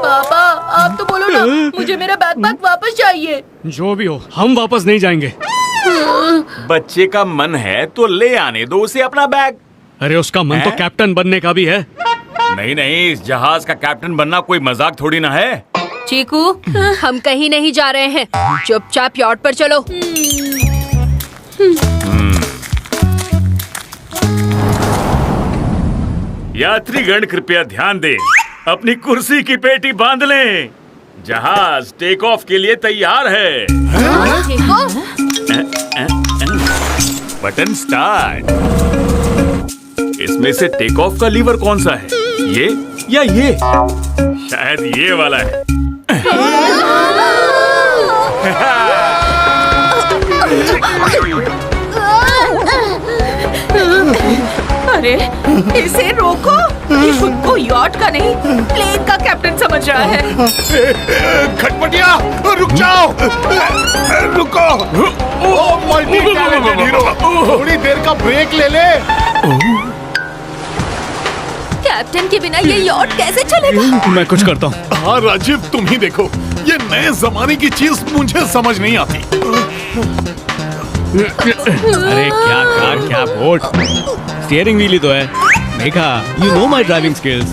पापा आप तो बोलो ना, मुझे मेरा बैकपैक वापस चाहिए। जो भी हो, हम वापस नहीं जाएंगे। बच्चे का मन है तो ले आने दो उसे अपना बैग। अरे उसका मन तो कैप्टन बनने का भी है। नहीं नहीं, इस जहाज का कैप्टन बनना कोई मजाक थोड़ी ना है। चीकू, हम कहीं नहीं जा रहे हैं, चुपचाप यॉट पर चलो। यात्रीगण कृपया ध्यान दें, अपनी कुर्सी की पेटी बांध लें। जहाज टेक ऑफ के लिए तैयार है। Button start. इसमें से टेक ऑफ का लीवर कौन सा है, ये या ये? शायद ये वाला है। अरे इसे रोको, ये खुद को यॉट का नहीं प्लेन का कैप्टन समझ रहा है। खटपटिया रुक जाओ। रुको। ओह मल्टी टैलेंटेड हीरो, थोड़ी देर का ब्रेक ले ले। कैप्टन के बिना ये यॉट कैसे चलेगा? मैं कुछ करता हूँ। हाँ राजीव, तुम ही देखो, ये नए जमाने की चीज मुझे समझ नहीं आती। अरे क्या कार क्या बोट, स्टीयरिंग व्हील ही तो है। देखा, you know my driving skills.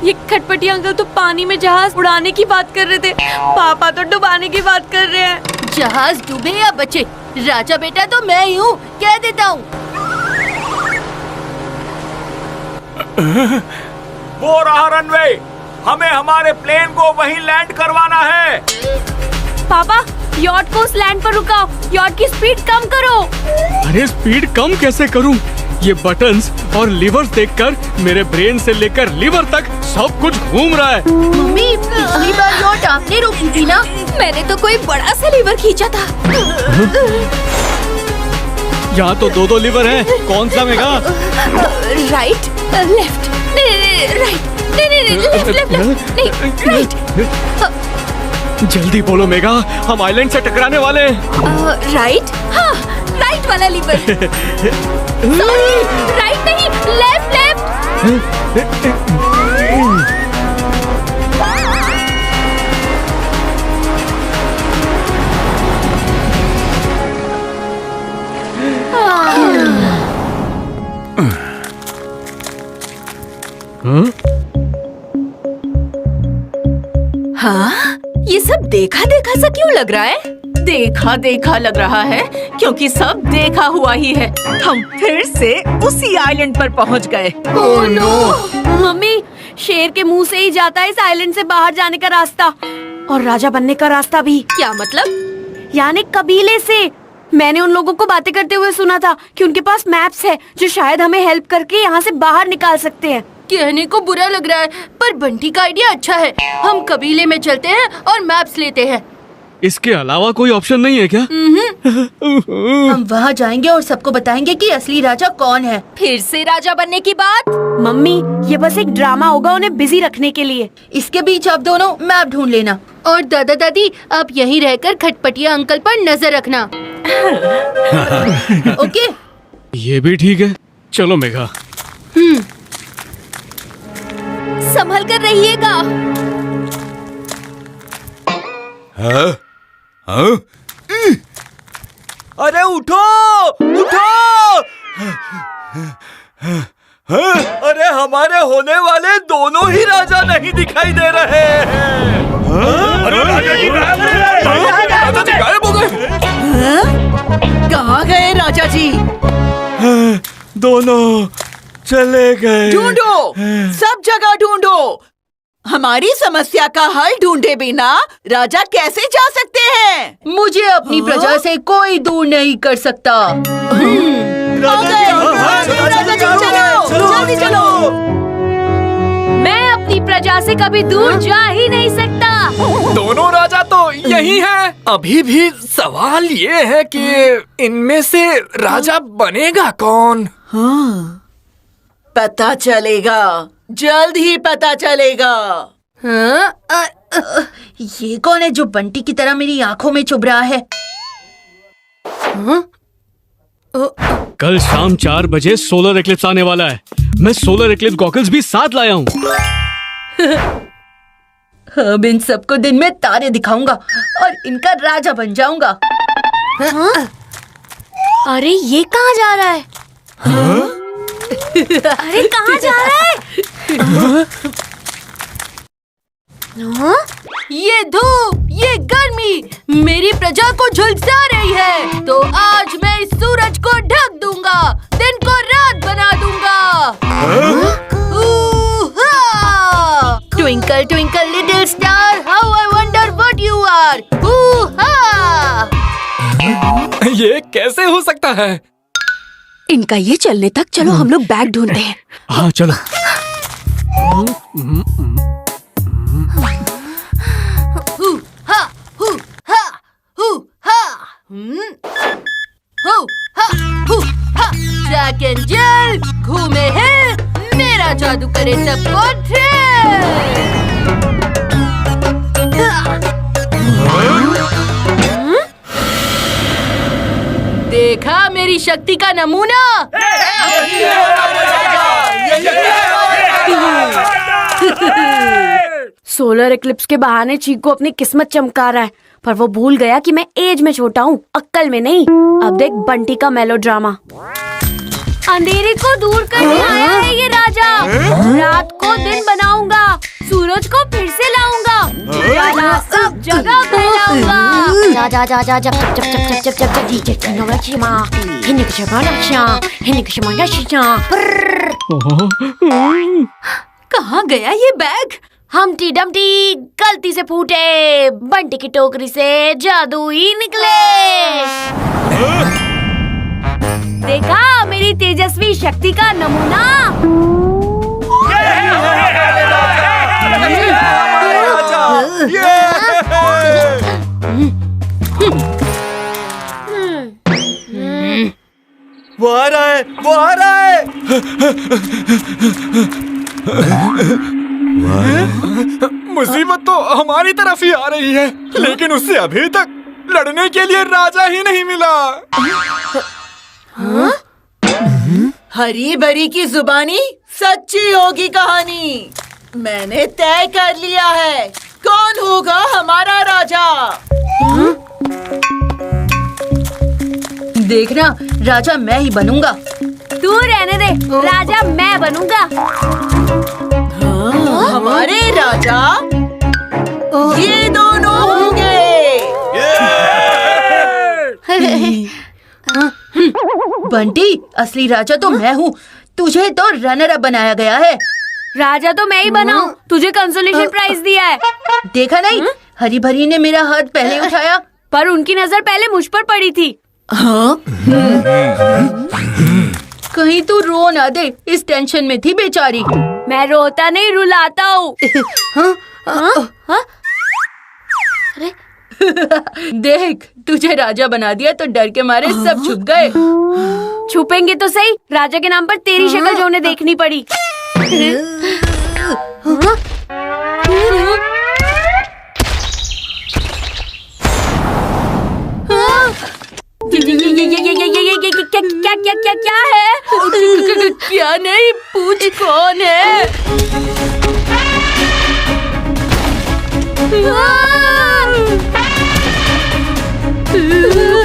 ये खटपटी अंकल तो पानी में जहाज उड़ाने की बात कर रहे थे, पापा तो डुबाने की बात कर रहे हैं। जहाज डूबे या बचे, राजा बेटा तो मैं ही हूँ, कह देता हूँ। वो रहा रनवे, हमें हमारे प्लेन को वहीं लैंड करवाना है। पापा यॉट को उस लैंड पर रुकाओ, यॉट की स्पीड कम करो। अरे स्पीड कम कैसे करूं? ये बटन्स और लीवर्स देखकर मेरे ब्रेन से लेकर लीवर तक सब कुछ घूम रहा है। मम्मी पिछली बार यॉट आपने रोकी थी ना? मैंने तो कोई बड़ा सा लीवर खींचा था। यहाँ तो दो लीवर हैं, कौन सा मेगा? राइट, लेफ्ट, राइट, नहीं लेफ्ट लेफ्ट नहीं, राइट। जल्दी बोलो मेगा, हम आइलैंड से टकराने वाले हैं। राइट, हाँ राइट वाला लीवर। सॉरी, राइट नहीं, लेफ्ट लेफ्ट। हाँ, ये सब देखा देखा सा क्यों लग रहा है? देखा देखा लग रहा है क्योंकि सब देखा हुआ ही है। हम फिर से उसी आइलैंड पर पहुंच गए। Oh no! मम्मी, शेर के मुंह से ही जाता है इस आइलैंड से बाहर जाने का रास्ता, और राजा बनने का रास्ता भी। क्या मतलब? यानी कबीले से। मैंने उन लोगों को बातें करते हुए सुना था कि उनके पास मैप्स है जो शायद हमें हेल्प करके यहाँ से बाहर निकाल सकते हैं। कहने को बुरा लग रहा है, पर बंटी का आइडिया अच्छा है। हम कबीले में चलते हैं और मैप्स लेते हैं। इसके अलावा कोई ऑप्शन नहीं है क्या? हम वहाँ जाएंगे और सबको बताएंगे कि असली राजा कौन है। फिर से राजा बनने की बात? मम्मी, ये बस एक ड्रामा होगा उन्हें बिजी रखने के लिए। इसके बीच आप दोनों मैप ढूंढ लेना, और दादा दादी आप यहीं रहकर खटपटिया अंकल पर नजर रखना। ओके? ये भी ठीक है। चलो मेघा। संभल कर रहिएगा। अरे उठो उठो! अरे हमारे होने वाले दोनों ही राजा नहीं दिखाई दे रहे हैं। अरे राजा जी गायब हो गए। कहाँ गए राजा जी? दोनों चले गए। ढूंढो, सब जगह ढूंढो। हमारी समस्या का हल ढूंढे बिना राजा कैसे जा सकते हैं? मुझे अपनी प्रजा से कोई दूर नहीं कर सकता। राजा जी चलो, जल्दी चलो। मैं अपनी प्रजा से कभी दूर जा ही नहीं सकता। दोनों राजा तो यही हैं। अभी भी सवाल ये है कि इनमें से राजा बनेगा कौन? हाँ, पता चलेगा, जल्द ही पता चलेगा। हाँ? ये कौन है जो बंटी की तरह मेरी आंखों में चुभ रहा है? कल शाम 4 बजे सोलर एक्लिप्स आने वाला है। मैं सोलर एक्लिप्स गॉगल्स भी साथ लाया हूँ। अब इन सबको दिन में तारे दिखाऊंगा और इनका राजा बन जाऊंगा। अरे ये कहाँ जा रहा है? अरे कहाँ जा रहा है? ये धूप, ये गर्मी मेरी प्रजा को झुलसा रही है, तो आज मैं इस सूरज को ढक दूंगा, दिन को रात बना दूंगा। Twinkle twinkle little star, how I wonder what you are. ये कैसे हो सकता है? इनका ये चलने तक चलो हम लोग बैग ढूंढते हैं। हाँ चलो। जैक एंड जिल घूमे हैं, मेरा जादू करे सबको देखा मेरी शक्ति का नमूना। सोलर एक्लिप्स के बहाने चीकू अपनी किस्मत चमका रहा है, पर वो भूल गया कि मैं एज में छोटा हूँ, अक्ल में नहीं। अब देख बंटी का मेलोड्रामा। अंधेरे को दूर करने आया है ये राजा। रात को दिन बनाऊंगा, सूरज को फिर से लाऊंगा, उजाला सब जगह फैलाऊंगा। जा जा जा जा जब जब जब जब जब जब जब जी जी नवलक्ष्मा हिंदुक्षमा रक्षा हिंदुक्षमा रक्षा। कहाँ गया ये बैग? हमटी डमटी गलती से फूटे, बंटी की टोकरी से जादू ही निकले। देखा मेरी तेजस्वी शक्ति का नमूना। वो आ रहा है, वो आ रहा है। मुसीबत तो हमारी तरफ ही आ रही है, लेकिन उससे अभी तक लड़ने के लिए राजा ही नहीं मिला। हरी भरी की जुबानी सच्ची होगी कहानी। मैंने तय कर लिया है कौन होगा हमारा राजा। देखना, राजा मैं ही बनूंगा। तू रहने दे, राजा मैं बनूंगा। हमारे राजा ये दोनों होंगे। बंटी, असली राजा तो मैं हूँ, तुझे तो रनर अप बनाया गया है। राजा तो मैं ही बनाऊं, तुझे कंसोलेशन प्राइज दिया है। देखा नहीं, हरी भरी ने मेरा हाथ पहले उठाया। पर उनकी नजर पहले मुझ पर पड़ी थी। कहीं तू रो ना दे, इस टेंशन में थी बेचारी। मैं रोता नहीं, रुलाता हूँ। देख, तुझे राजा बना दिया तो डर के मारे सब छुप गए। छुपेंगे तो सही, राजा के नाम पर तेरी शक्ल जो उन्हें देखनी पड़ी। क्या है? क्या नहीं, पूछ कौन है?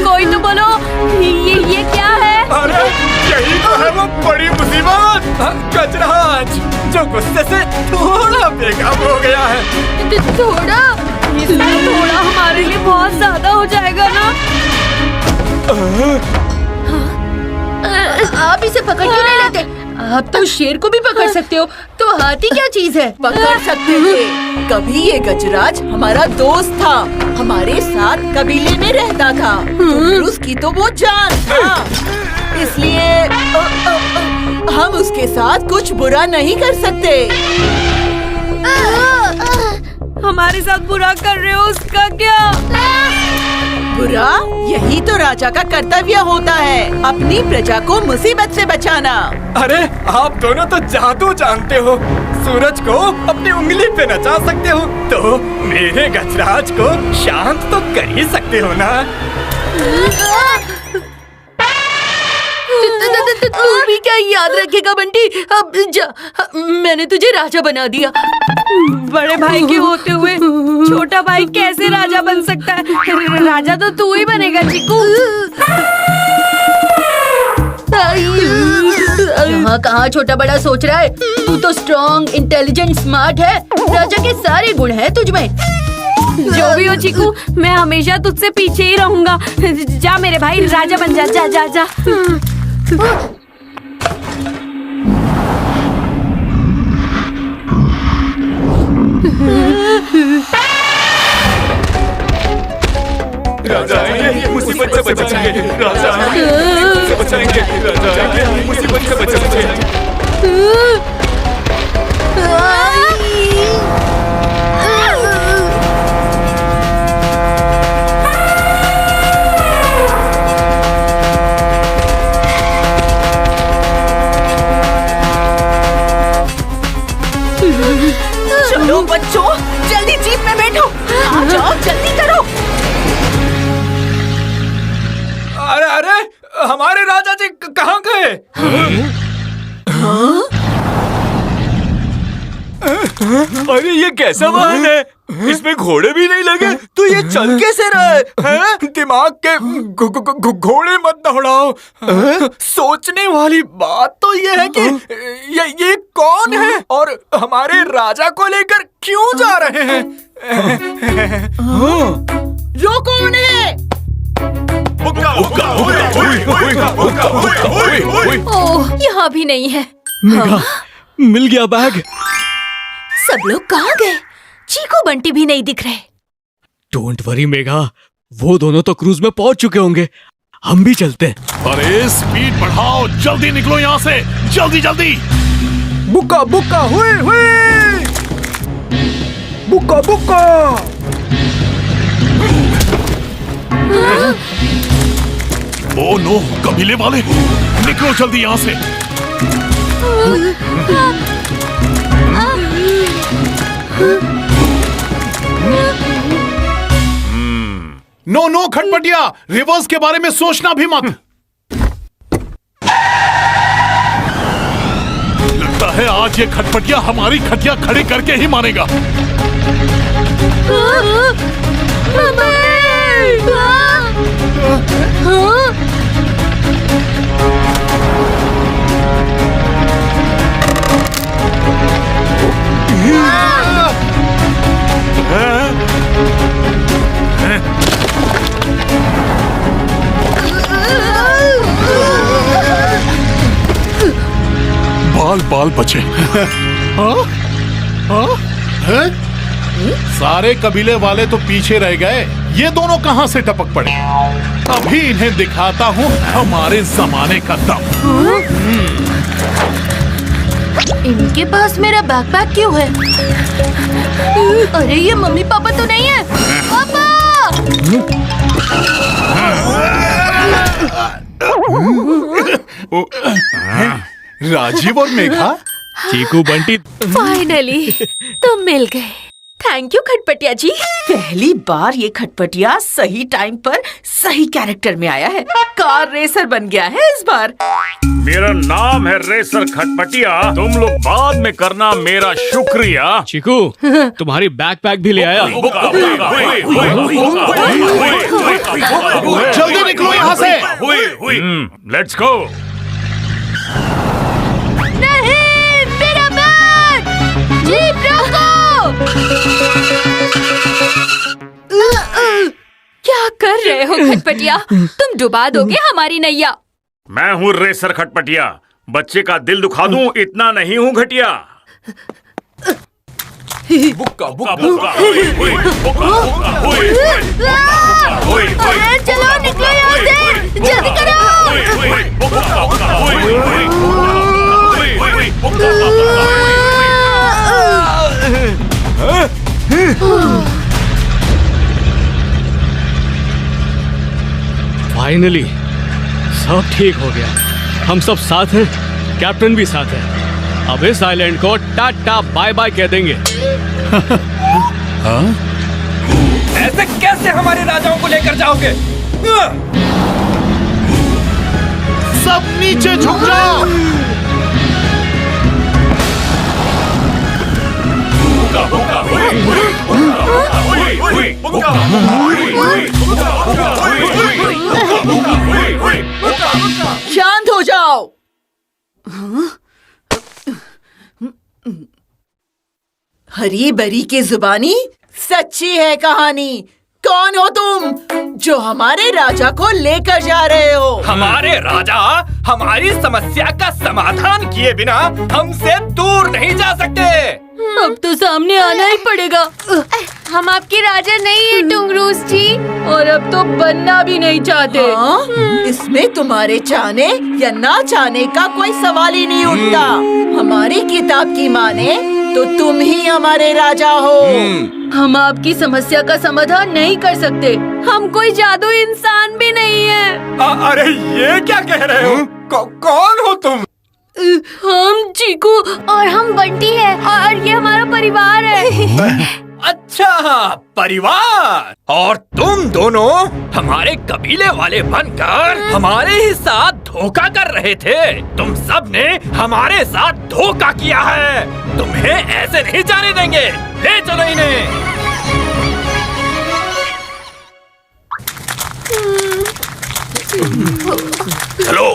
कोई तो बोलो, ये क्या है? अरे यही तो है वो बड़ी मुसीबत, गजराज, जो गुस्से से थोड़ा बेकाबू हो गया है। थोड़ा हमारे लिए बहुत ज्यादा हो जाएगा ना। आप इसे पकड़ क्यों नहीं लेते? आप तो शेर को भी पकड़ सकते हो, तो हाथी क्या चीज है? पकड़ सकते थे। कभी ये गजराज हमारा दोस्त था, हमारे साथ कबीले में रहता था, उसकी तो वो जान था। इसलिए हम उसके साथ कुछ बुरा नहीं कर सकते। हमारे साथ बुरा कर रहे हो, उसका क्या? बुरा यही तो राजा का कर्तव्य होता है, अपनी प्रजा को मुसीबत से बचाना। अरे आप दोनों तो जादू जानते हो, सूरज को अपनी उंगली पे नचा सकते हो, तो मेरे गजराज को शांत तो कर ही सकते हो ना। तू भी क्या याद रखेगा बंटी? अब जा, मैंने तुझे राजा बना दिया। बड़े भाई के होते हुए छोटा भाई कैसे राजा बन सकता है? राजा तो तू ही बनेगा चीकू। यहाँ कहाँ छोटा बड़ा सोच रहा है? तू तो स्ट्रॉन्ग, इंटेलिजेंट, स्मार्ट है। राजा के सारे गुण हैं तुझ में। जो भी हो चीकू, मैं हमेशा तुझसे पीछे ही रहूंगा। जा मेरे भाई, राजा बन जा, जा जा जा। राजा आएंगे, मुसीबत से बचाएंगे, राजा आएंगे, मुसीबत से बचाएंगे, राजा आएंगे, मुसीबत से बचाएंगे। चलो बच्चों, जल्दी जीप में बैठो, आ जाओ, जल्दी करो। अरे अरे, हमारे राजा जी कहाँ गए? अरे ये कैसा वाहन है? इसमें घोड़े भी नहीं लगे, तो ये चल कैसे रहा है? दिमाग के घोड़े मत दौड़ाओ। सोचने वाली बात तो ये है कि ये कौन है और हमारे राजा को लेकर क्यों जा रहे हैं? यो कौन है? ओह, यहाँ भी नहीं है। मेघा, मिल गया बैग। सब लोग कहाँ गए? चीकू बंटी भी नहीं दिख रहे। डोंट वरी मेघा, वो दोनों तो क्रूज में पहुंच चुके होंगे। हम भी चलते हैं। अरे स्पीड बढ़ाओ, जल्दी निकलो यहाँ से, जल्दी जल्दी। बुक्का बुक्का हुए हुए, बुक्का बुक्का। ओ नो, कबीले वाले, निकलो जल्दी यहाँ से। नो नो खटपटिया, रिवर्स के बारे में सोचना भी मत। लगता है आज ये खटपटिया हमारी खटिया खड़ी करके ही मानेगा। बाल बाल बचे। हाँ? हाँ? हैं? सारे कबीले वाले तो पीछे रह गए, ये दोनों कहां से टपक पड़े। अभी इन्हें दिखाता हूँ हमारे जमाने का दम। इनके पास मेरा बैकपैक क्यों है? अरे ये मम्मी पापा तो नहीं है। पापा! राजीव और मेघा, चीकू बंटी, फाइनली तुम मिल गए। थैंक यू खटपटिया जी। पहली बार ये खटपटिया सही टाइम पर सही कैरेक्टर में आया है। कार रेसर बन गया है इस बार। मेरा नाम है रेसर खटपटिया। तुम लोग बाद में करना मेरा शुक्रिया। चीकू तुम्हारी बैकपैक भी ले आया। जल्दी निकलो यहाँ से। Let's go. नहीं, मेरा बैग! जीप रोको! क्या कर रहे हो खटपटिया? तुम डुबा दोगे हमारी नैया। मैं हूँ रेसर खटपटिया। बच्चे का दिल दुखा दूं इतना नहीं हूँ घटिया। अरे चलो निकलो यहाँ से, जल्दी करो! फाइनली सब ठीक हो गया। हम सब साथ हैं, कैप्टन भी साथ है। अब इस आइलैंड को टाटा बाय बाय कह देंगे। ऐसे कैसे हमारे राजाओं को लेकर जाओगे? सब नीचे झुक जाओ। शांत हो जाओ। हरी बरी की जुबानी, सच्ची है कहानी। कौन हो तुम जो हमारे राजा को लेकर जा रहे हो? हमारे राजा हमारी समस्या का समाधान किए बिना हमसे दूर नहीं जा सकते। अब तो सामने आना ही पड़ेगा। हम आपके राजा नहीं है टुंगरूस जी, और अब तो बनना भी नहीं चाहते। हाँ? इसमें तुम्हारे चाहने या ना चाहने का कोई सवाल ही नहीं उठता। हमारी किताब की माने तो तुम ही हमारे राजा हो। हम आपकी समस्या का समाधान नहीं कर सकते। हम कोई जादू इंसान भी नहीं है। अरे ये क्या कह रहे हो? कौन हो तुम? हम चीकू और हम बंटी है और ये हमारा परिवार है। अच्छा, परिवार। और तुम दोनों हमारे कबीले वाले बनकर हमारे ही साथ धोखा कर रहे थे। तुम सब ने हमारे साथ धोखा किया है। तुम्हें ऐसे नहीं जाने देंगे। ले चलो इन्हें। चलो।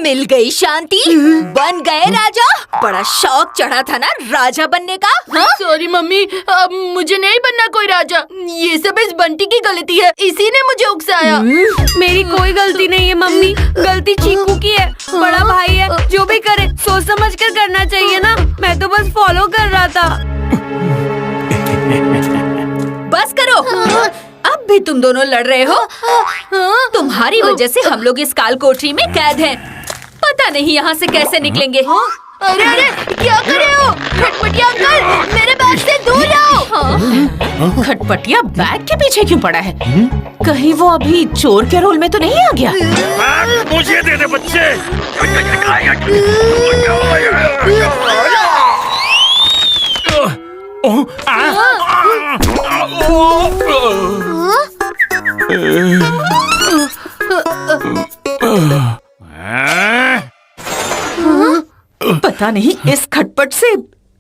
मिल गई शांति, बन गए राजा। बड़ा शौक चढ़ा था ना राजा बनने का। हाँ? सॉरी मम्मी, अब मुझे नहीं बनना कोई राजा। ये सब इस बंटी की गलती है, इसी ने मुझे उकसाया। मेरी कोई गलती नहीं है मम्मी, गलती चीकू की है। बड़ा भाई है, जो भी करे सोच समझ कर करना चाहिए ना। मैं तो बस फॉलो कर रहा था। बस करो। अब भी तुम दोनों लड़ रहे हो। तुम्हारी वजह से हम लोग इस काल कोठरी में कैद हैं। पता नहीं यहाँ से कैसे निकलेंगे। अरे अरे, क्या कर रहे हो? खटपटिया अंकल, मेरे बैग से दूर जाओ। खटपटिया बैग के पीछे क्यों पड़ा है? कहीं वो अभी चोर के रोल में तो नहीं आ गया? बैग मुझे दे दे बच्चे। पता नहीं इस खटपट से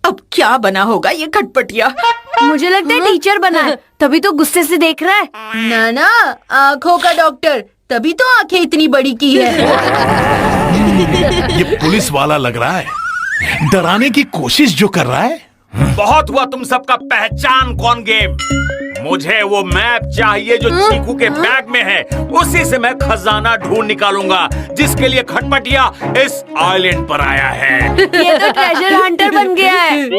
अब क्या बना होगा ये खटपटिया। मुझे लगता है टीचर बना है, तभी तो गुस्से से देख रहा है। ना ना, आँखों का डॉक्टर, तभी तो आंखें इतनी बड़ी की है। ये पुलिस वाला लग रहा है, डराने की कोशिश जो कर रहा है। बहुत हुआ तुम सबका पहचान कौन गेम। मुझे वो मैप चाहिए जो चीकू के बैग में है। उसी से मैं खजाना ढूंढ निकालूंगा जिसके लिए खटपटिया इस आइलैंड पर आया है। ये तो ट्रेजर हंटर बन गया है।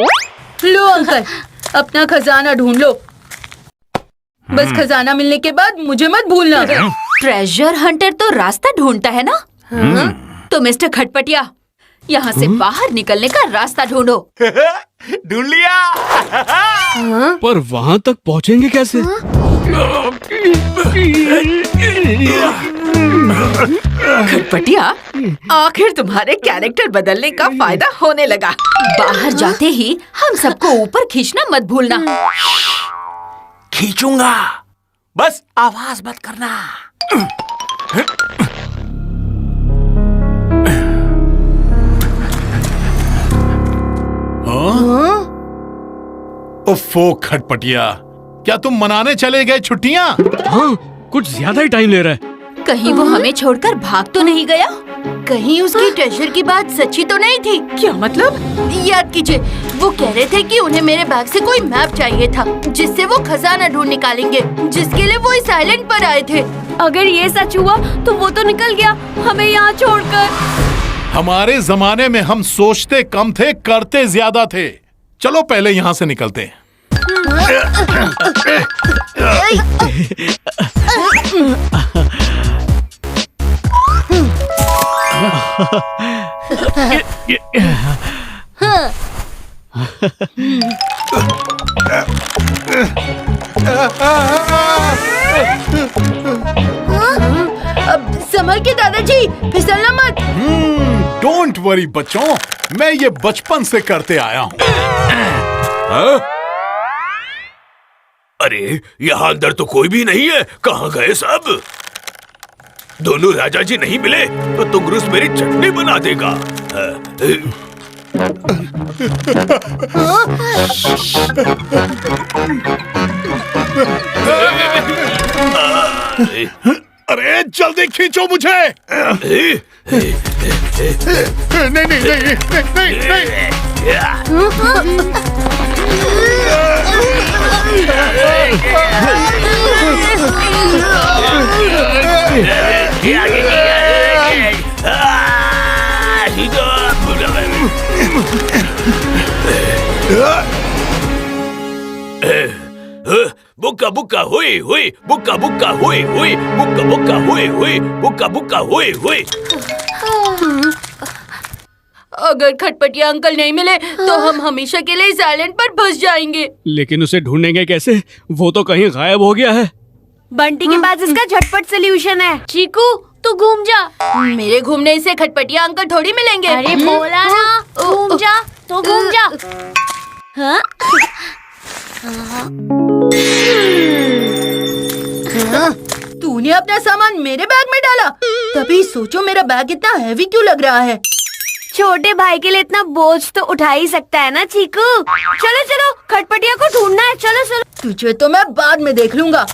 लो अंकल, अपना खजाना ढूंढ लो। बस खजाना मिलने के बाद मुझे मत भूलना। ट्रेजर हंटर तो रास्ता ढूंढता है ना। तो मिस्टर खटपटिया, यहाँ से बाहर निकलने का रास्ता ढूंढो। ढूंढ लिया। पर वहाँ तक पहुँचेंगे कैसे? खटपटिया, आखिर तुम्हारे कैरेक्टर बदलने का फायदा होने लगा। बाहर जाते ही हम सबको ऊपर खींचना मत भूलना। खींचूंगा, बस आवाज मत करना। उफ़ो खटपटिया, क्या तुम मनाने चले गए छुट्टियाँ? हाँ, कुछ ज्यादा ही टाइम ले रहा है। कहीं वो हमें छोड़कर भाग तो नहीं गया? कहीं उसकी ट्रेजर की बात सच्ची तो नहीं थी? क्या मतलब? याद कीजिए, वो कह रहे थे कि उन्हें मेरे बैग से कोई मैप चाहिए था जिससे वो खजाना ढूंढ निकालेंगे, जिसके लिए वो इस आइलैंड पर आए थे। अगर ये सच हुआ तो वो तो निकल गया हमें यहाँ छोड़कर। हमारे जमाने में हम सोचते कम थे, करते ज्यादा थे। चलो पहले यहाँ से निकलते हैं। अब संभल के दादाजी, फिसलना मत। डोंट वरी बच्चों, मैं ये बचपन से करते आया हूँ। अरे यहाँ अंदर तो कोई भी नहीं है, कहाँ गए सब? दोनों राजा जी नहीं मिले तो तुंगरुस मेरी चटनी बना देगा। अरे जल्दी खींचो मुझे। नहीं नहीं नहीं नहीं नहीं। बुक्का बुक्का हुई हुई, बुक्का बुक्का हुई हुई, बुक्का बुक्का हुई हुई, बुक्का बुक्का हुई हुई। अगर खटपटिया अंकल नहीं मिले तो हम हमेशा के लिए इस आइलैंड पर फंस जाएंगे। लेकिन उसे ढूंढेंगे कैसे? वो तो कहीं गायब हो गया है। बंटी के पास इसका झटपट सोल्यूशन है। चीकू तू घूम जा। मेरे घूमने से खटपटिया अंकल थोड़ी मिलेंगे। अरे बोला ना घूम जा तो घूम जा। हाँ? तूने अपना सामान मेरे बैग में डाला, तभी सोचो मेरा बैग इतना हैवी क्यों लग रहा है। छोटे भाई के लिए इतना बोझ तो उठा ही सकता है ना चीकू। चलो चलो खटपटिया को ढूंढना है। चलो चलो। तुझे तो मैं बाद में देख लूंगा।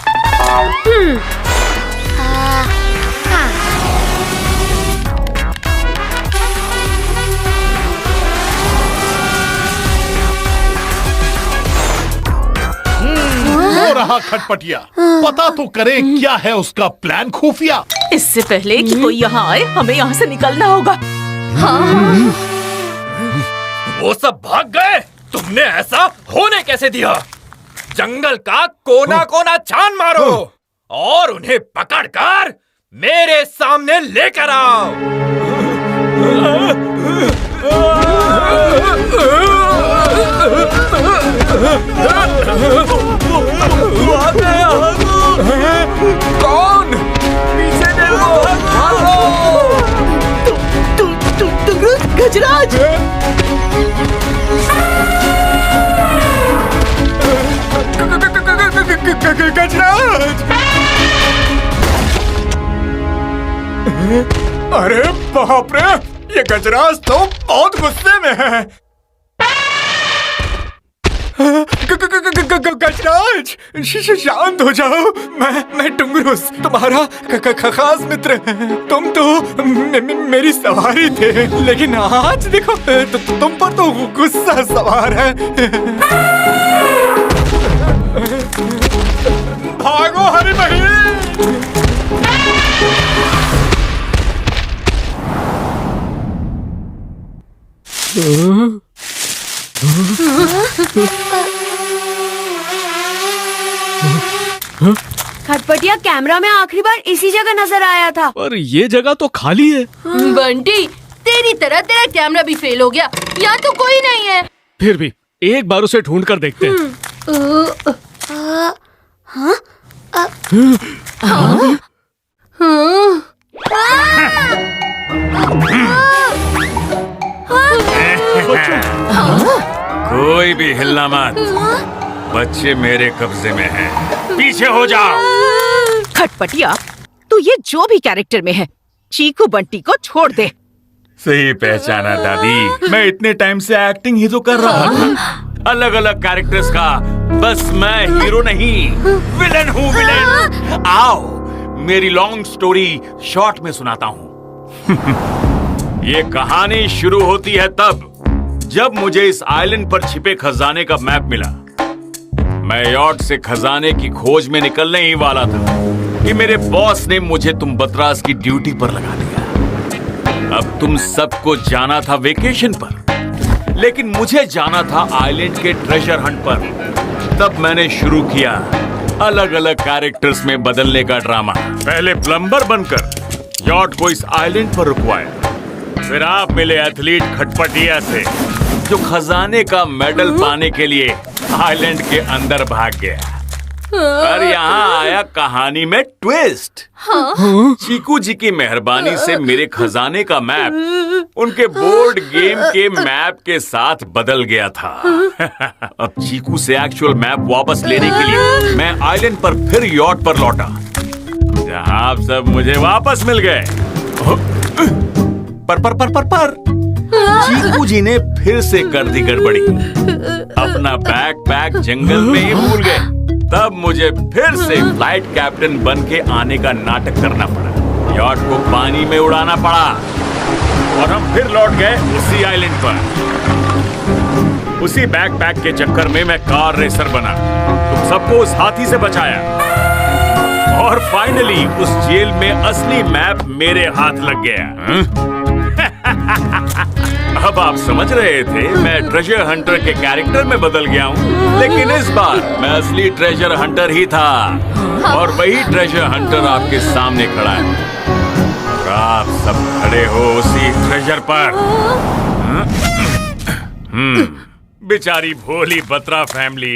हो रहा खटपटिया, पता तो करे क्या है उसका प्लान खुफिया। इससे पहले कि कोई यहाँ आए, हमें यहाँ से निकलना होगा। वो सब भाग गए, तुमने ऐसा होने कैसे दिया? जंगल का कोना कोना छान मारो और उन्हें पकड़कर मेरे सामने लेकर आओ। कौन? पीछे देखो, भागो! तुंगरुस, गजराज! अरे बाप रे, ये गजराज तो बहुत गुस्से में है। गजराज, शांत हो जाओ। मैं टुंगरुस, तुम्हारा खास मित्र। तुम तो मेरी सवारी थे, लेकिन आज देखो तुम पर तो गुस्सा सवार है। भागो हरी बहन। खटपटिया कैमरा में आखिरी बार इसी जगह नजर आया था। पर ये जगह तो खाली है। बंटी, तेरी तरह तेरा कैमरा भी फेल हो गया। यहाँ तो कोई नहीं है। फिर भी एक बार उसे ढूंढ कर देखते हैं। कोई भी हिलना मत, बच्चे मेरे कब्जे में हैं। पीछे हो जाओ। खटपटिया, तू ये जो भी कैरेक्टर में है, चीकू बंटी को छोड़ दे। सही पहचाना दादी, मैं इतने टाइम से एक्टिंग ही तो कर रहा था, अलग अलग कैरेक्टर्स का। बस मैं हीरो नहीं, विलन हूँ, विलन। आओ मेरी लॉन्ग स्टोरी शॉर्ट में सुनाता हूँ। ये कहानी शुरू होती है तब जब मुझे इस आइलैंड पर छिपे खजाने का मैप मिला। मैं यॉट से खजाने की खोज में निकलने ही वाला था कि मेरे बॉस ने मुझे तुम बतराज की ड्यूटी पर लगा दिया। अब तुम सबको जाना था वेकेशन पर, लेकिन मुझे जाना था आइलैंड के ट्रेजर हंट पर। तब मैंने शुरू किया अलग अलग कैरेक्टर्स में बदलने का ड्रामा। पहले प्लम्बर बनकर यॉट को इस आइलैंड पर रुकवाया, फिर आप मिले एथलीट खटपटिया से, जो खजाने का मेडल पाने के लिए आइलैंड के अंदर भाग गया। पर यहाँ आया कहानी में ट्विस्ट। चीकू जी की मेहरबानी से मेरे खजाने का मैप उनके बोर्ड गेम के मैप के साथ बदल गया था। अब चीकू से एक्चुअल मैप वापस लेने के लिए मैं आइलैंड पर फिर यॉट पर लौटा, जहाँ आप सब मुझे वापस मिल गए। पर चीकू जी ने फिर से कर दी गड़बड़ी, अपना बैकपैक जंगल में ही भूल गए। तब मुझे फिर से फ्लाइट कैप्टन बन के आने का नाटक करना पड़ा, यॉट को पानी में उड़ाना पड़ा, और हम फिर लौट गए उसी आइलैंड पर। उसी बैकपैक के चक्कर में मैं कार रेसर बना, तुम सबको उस हाथी से बचाया, और फाइनली उस जेल में असली मैप मेरे हाथ लग गया। अब आप समझ रहे थे मैं ट्रेजर हंटर के कैरेक्टर में बदल गया हूँ, लेकिन इस बार मैं असली ट्रेजर हंटर ही था, और वही ट्रेजर हंटर आपके सामने खड़ा है, और आप सब खड़े हो उसी ट्रेजर पर। बेचारी भोली बत्रा फैमिली।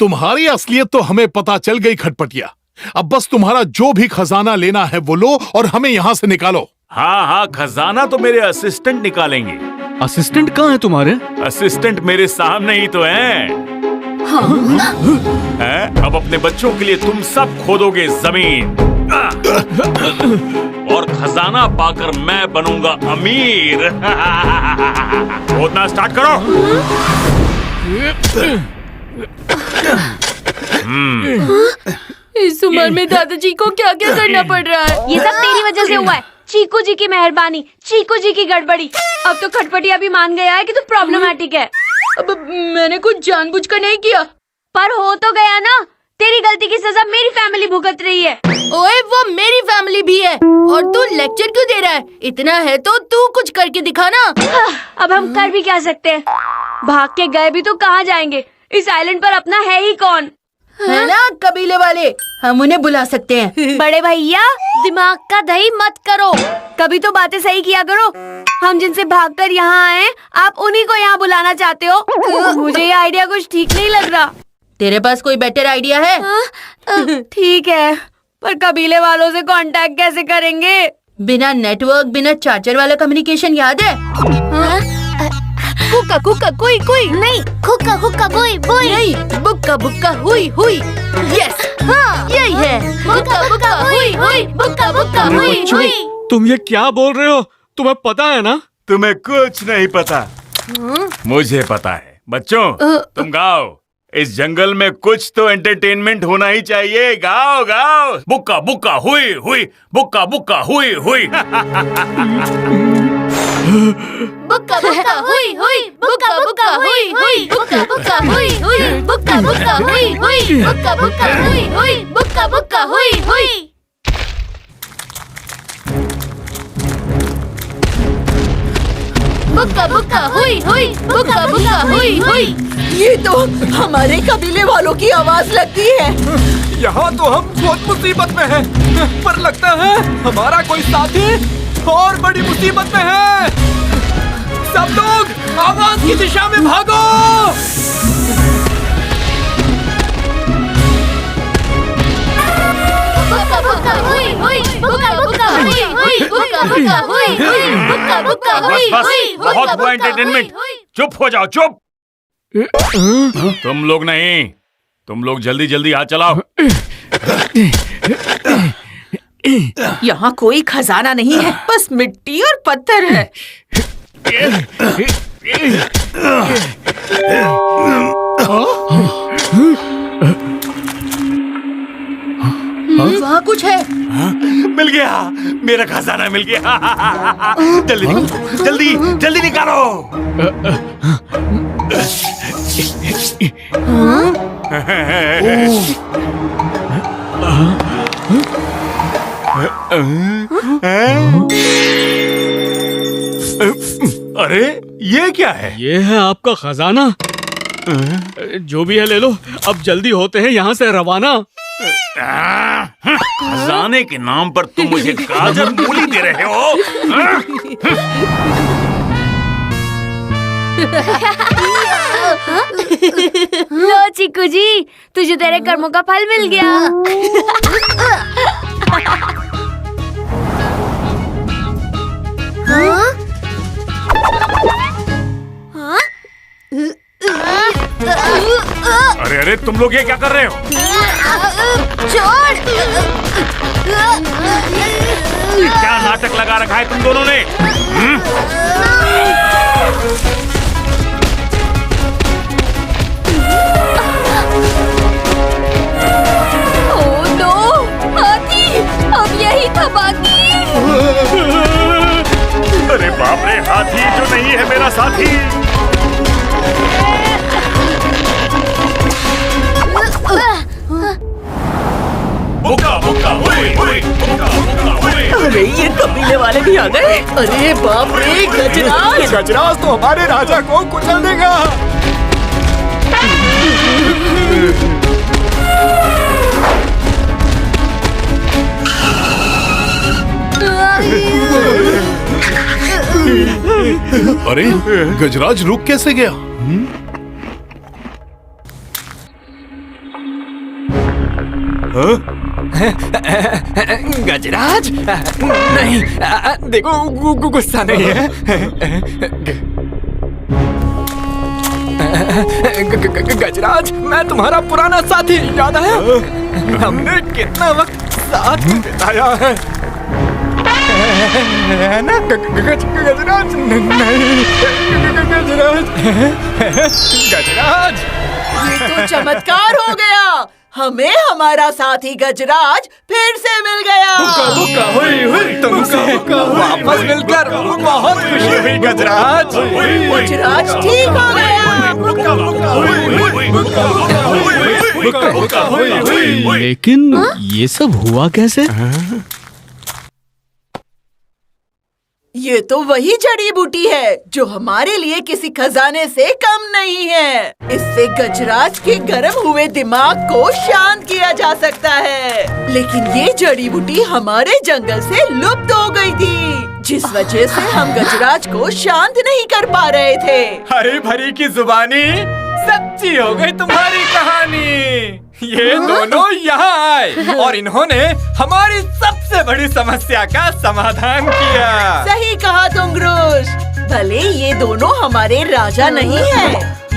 तुम्हारी असलियत तो हमें पता चल गई खटपटिया। अब बस तुम्हारा जो भी खजाना लेना है वो लो और हमें यहाँ से निकालो। हाँ, खजाना तो मेरे असिस्टेंट निकालेंगे। असिस्टेंट कहाँ है तुम्हारे? असिस्टेंट मेरे सामने ही तो हैं। अब अपने बच्चों के लिए तुम सब खोदोगे जमीन, और खजाना पाकर मैं बनूंगा अमीर। खोदना स्टार्ट करो। इस उम्र में दादाजी को क्या क्या करना पड़ रहा है? ये सब तेरी वजह से हुआ है। चीकू जी की मेहरबानी, चीकू जी की गड़बड़ी। अब तो खटपटिया भी मान गया है कि तू प्रॉब्लमैटिक है। अब मैंने कुछ जानबूझकर नहीं किया। पर हो तो गया ना। तेरी गलती की सजा मेरी फैमिली भुगत रही है। ओए, वो मेरी फैमिली भी है, और तू लेक्चर क्यों दे रहा है? इतना है तो तू कुछ करके दिखा ना। अब हम कर भी क्या सकते हैं? भाग के गए भी तो कहाँ जाएंगे? इस आइलैंड पर अपना है ही कौन? है ना कबीले वाले, हम उन्हें बुला सकते हैं। बड़े भैया, दिमाग का दही मत करो, कभी तो बातें सही किया करो। हम जिनसे भागकर यहाँ आए, आप उन्हीं को यहाँ बुलाना चाहते हो। मुझे ये आइडिया कुछ ठीक नहीं लग रहा। तेरे पास कोई बेटर आइडिया है? ठीक है, पर कबीले वालों से कांटेक्ट कैसे करेंगे? बिना नेटवर्क, बिना चार्जर वाला कम्युनिकेशन याद है? कुका कुका कोई कोई नहीं, हुक्का हुक्का बुई बुई नहीं, बुक्का बुक्का हुई हुई। यस, हाँ यही है, बुक्का बुक्का हुई हुई, बुक्का बुक्का हुई हुई। तुम ये क्या बोल रहे हो? तुम्हें पता है ना? तुम्हें कुछ नहीं पता, मुझे पता है। बच्चों तुम गाओ, इस जंगल में कुछ तो एंटरटेनमेंट होना ही चाहिए। गाओ गाओ। बुक्का बुक्का हुई हुई, बुक्का बुक्का हुई हुई। बुक्का बुक्का हुई हुई, बुक्का बुक्का हुई हुई, बुक्का बुक्का हुई हुई, बुक्का बुक्का हुई हुई, बुक्का बुक्का हुई हुई, बुक्का बुक्का हुई हुई। बुक्का बुक्का हुई हुई, बुक्का बुक्का हुई हुई। ये तो हमारे कबीले वालों की आवाज लगती है। यहाँ तो हम बहुत मुसीबत में हैं, पर लगता है हमारा कोई साथी और बड़ी मुसीबत में है। सब लोग आवाज की दिशा में भागो। बुक्का बुक्का हुई हुई, बुक्का बुक्का हुई हुई, बुक्का बुक्का हुई हुई, बुक्का बुक्का हुई बस हुई, बहुत हुआ एंटरटेनमेंट। चुप हो जाओ, चुप। तुम लोग नहीं, तुम लोग जल्दी जल्दी हाथ चलाओ। यहाँ कोई खजाना नहीं है, बस मिट्टी और पत्थर है। वहाँ कुछ है। मिल गया, मेरा खजाना मिल गया। जल्दी निकालो, जल्दी जल्दी निकालो। अरे ये क्या है? ये है आपका खजाना। जो भी है ले लो, अब जल्दी होते हैं यहाँ से रवाना। खजाने के नाम पर तुम मुझे गाजर मूली दे रहे हो? लो चीकू जी, तुझे तेरे कर्मों का फल मिल गया। अरे अरे तुम लोग ये क्या कर रहे हो? ये क्या नाटक लगा रखा है तुम दोनों ने? ओह नो, हाथी, अब यही था बाकी। अरे बाप रे, हाथी जो नहीं है मेरा साथी। बुक्का बुक्का हुई हुई, बुक्का बुक्का हुई। अरे ये कबीले वाले भी आ गए। अरे बाप रे, गजराज। गजराज तो हमारे राजा को कुचल देगा। अरे गजराज रुक कैसे गया? गजराज नहीं, देखो गुस्सा नहीं है। गजराज, मैं तुम्हारा पुराना साथी, याद है? हमने कितना वक्त साथ बिताया है ना? गजराज नहीं, गजराज ये तो चमत्कार हो गया। हमें हमारा साथी गजराज फिर से मिल गया। बुक्का हुई हुई, तुमसे वापस मिलकर बहुत खुशी हुई गजराज। गजराज ठीक हो गया। लेकिन ये सब हुआ कैसे? ये तो वही जड़ी बूटी है जो हमारे लिए किसी खजाने से कम नहीं है। इससे गजराज के गर्म हुए दिमाग को शांत किया जा सकता है। लेकिन ये जड़ी बूटी हमारे जंगल से लुप्त हो गई थी, जिस वजह से हम गजराज को शांत नहीं कर पा रहे थे। हरी भरी की जुबानी, सच्ची हो गई तुम्हारी कहानी। ये दोनों यहाँ आए और इन्होंने हमारी सबसे बड़ी समस्या का समाधान किया। सही कहा तुम ग्रोश। भले ये दोनों हमारे राजा नहीं हैं,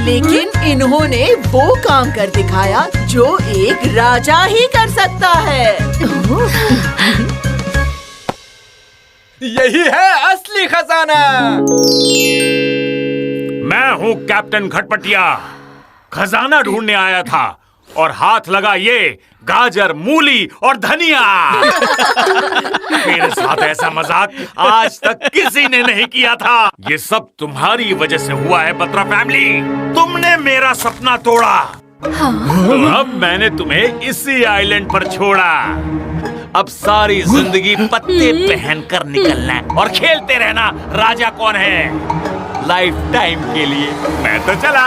लेकिन इन्होंने वो काम कर दिखाया जो एक राजा ही कर सकता है। यही है असली खजाना। मैं हूँ कैप्टन खटपटिया, खजाना ढूंढने आया था और हाथ लगा ये गाजर, मूली और धनिया। मेरे साथ ऐसा मजाक आज तक किसी ने नहीं किया था। ये सब तुम्हारी वजह से हुआ है बत्रा फैमिली। तुमने मेरा सपना तोड़ा। तो अब मैंने तुम्हें इसी आइलैंड पर छोड़ा। अब सारी जिंदगी पत्ते पहनकर निकलना है और खेलते रहना राजा कौन है, लाइफ टाइम के लिए। मैं तो चला।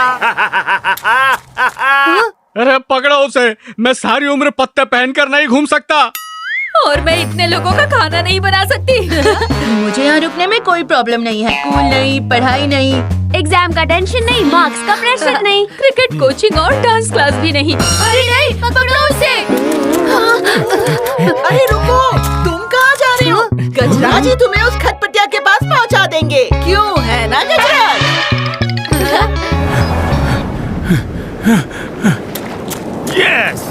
अरे पकड़ो उसे, मैं सारी उम्र पत्ते पहनकर नहीं घूम सकता। और मैं इतने लोगों का खाना नहीं बना सकती। मुझे यहाँ रुकने में कोई प्रॉब्लम नहीं है। स्कूल नहीं, पढ़ाई नहीं, एग्जाम का टेंशन नहीं, मार्क्स का प्रेशर नहीं। क्रिकेट कोचिंग और डांस क्लास भी नहीं। अरे नहीं, पकड़ो उसे। अरे रुको, तुम कहाँ जा रहे हो? गजराज ही तुम्हें उस खटपटिया के पास पहुँचा देंगे। क्यों है ना गजराज? यस।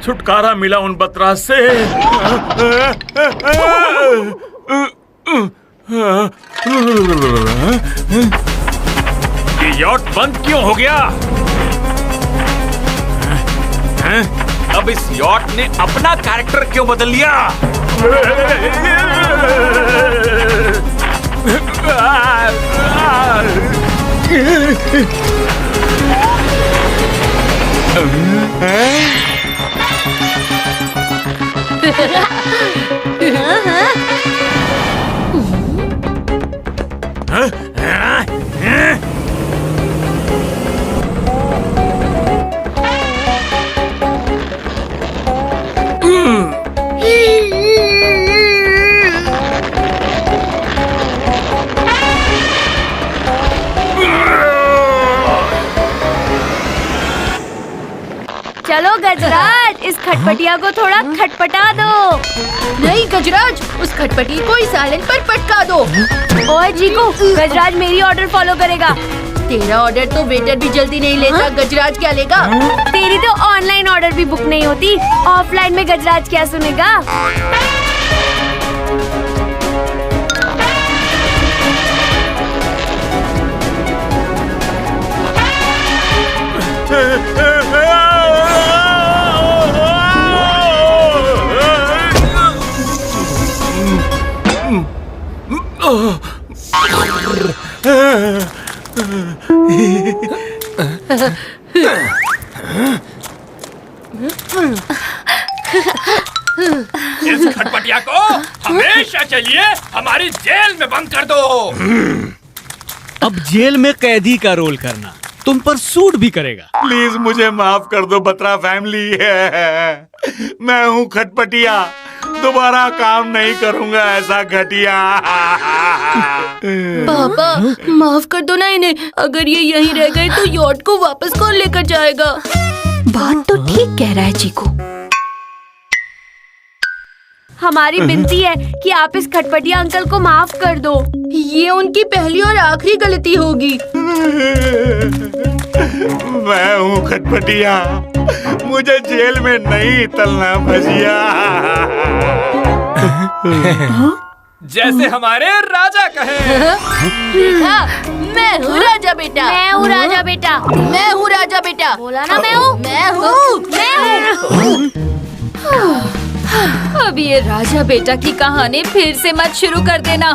छुटकारा मिला उन बतरा से। ये यॉट बंद क्यों हो गया? अब इस यॉट ने अपना कैरेक्टर क्यों बदल लिया? चलो गजराज, इस खटपटिया को थोड़ा खटपटा दो। नहीं गजराज, उस खटपटी को इस आइलैंड पर पटका दो। ओए चीकू, गजराज मेरी ऑर्डर फॉलो करेगा। तेरा ऑर्डर तो वेटर भी जल्दी नहीं लेता। गजराज क्या लेगा? तेरी तो ऑनलाइन ऑर्डर भी बुक नहीं होती, ऑफलाइन में गजराज क्या सुनेगा? इस खटपटिया को हमेशा के लिए हमारी जेल में बंद कर दो। अब जेल में कैदी का रोल करना तुम पर सूट भी करेगा। प्लीज मुझे माफ कर दो बत्रा फैमिली। मैं हूँ खटपटिया, दोबारा काम नहीं करूँगा ऐसा घटिया। पापा माफ कर दो ना इन्हें। अगर ये यहीं रह गए तो यॉट को वापस कौन लेकर जाएगा? बात तो ठीक कह रहा है चीकू। हमारी विनती है कि आप इस खटपटिया अंकल को माफ कर दो। ये उनकी पहली और आखिरी गलती होगी। मैं हूँ खटपटिया, मुझे जेल में नहीं तलना भजिया। जैसे हमारे राजा कहे। देखा, मैं हूँ राजा बेटा। मैं हूँ राजा बेटा। मैं हूँ राजा बेटा। बोला ना मैं हूँ। मैं हूँ। मैं हूँ। अब ये राजा बेटा की कहानी फिर से मत शुरू कर देना।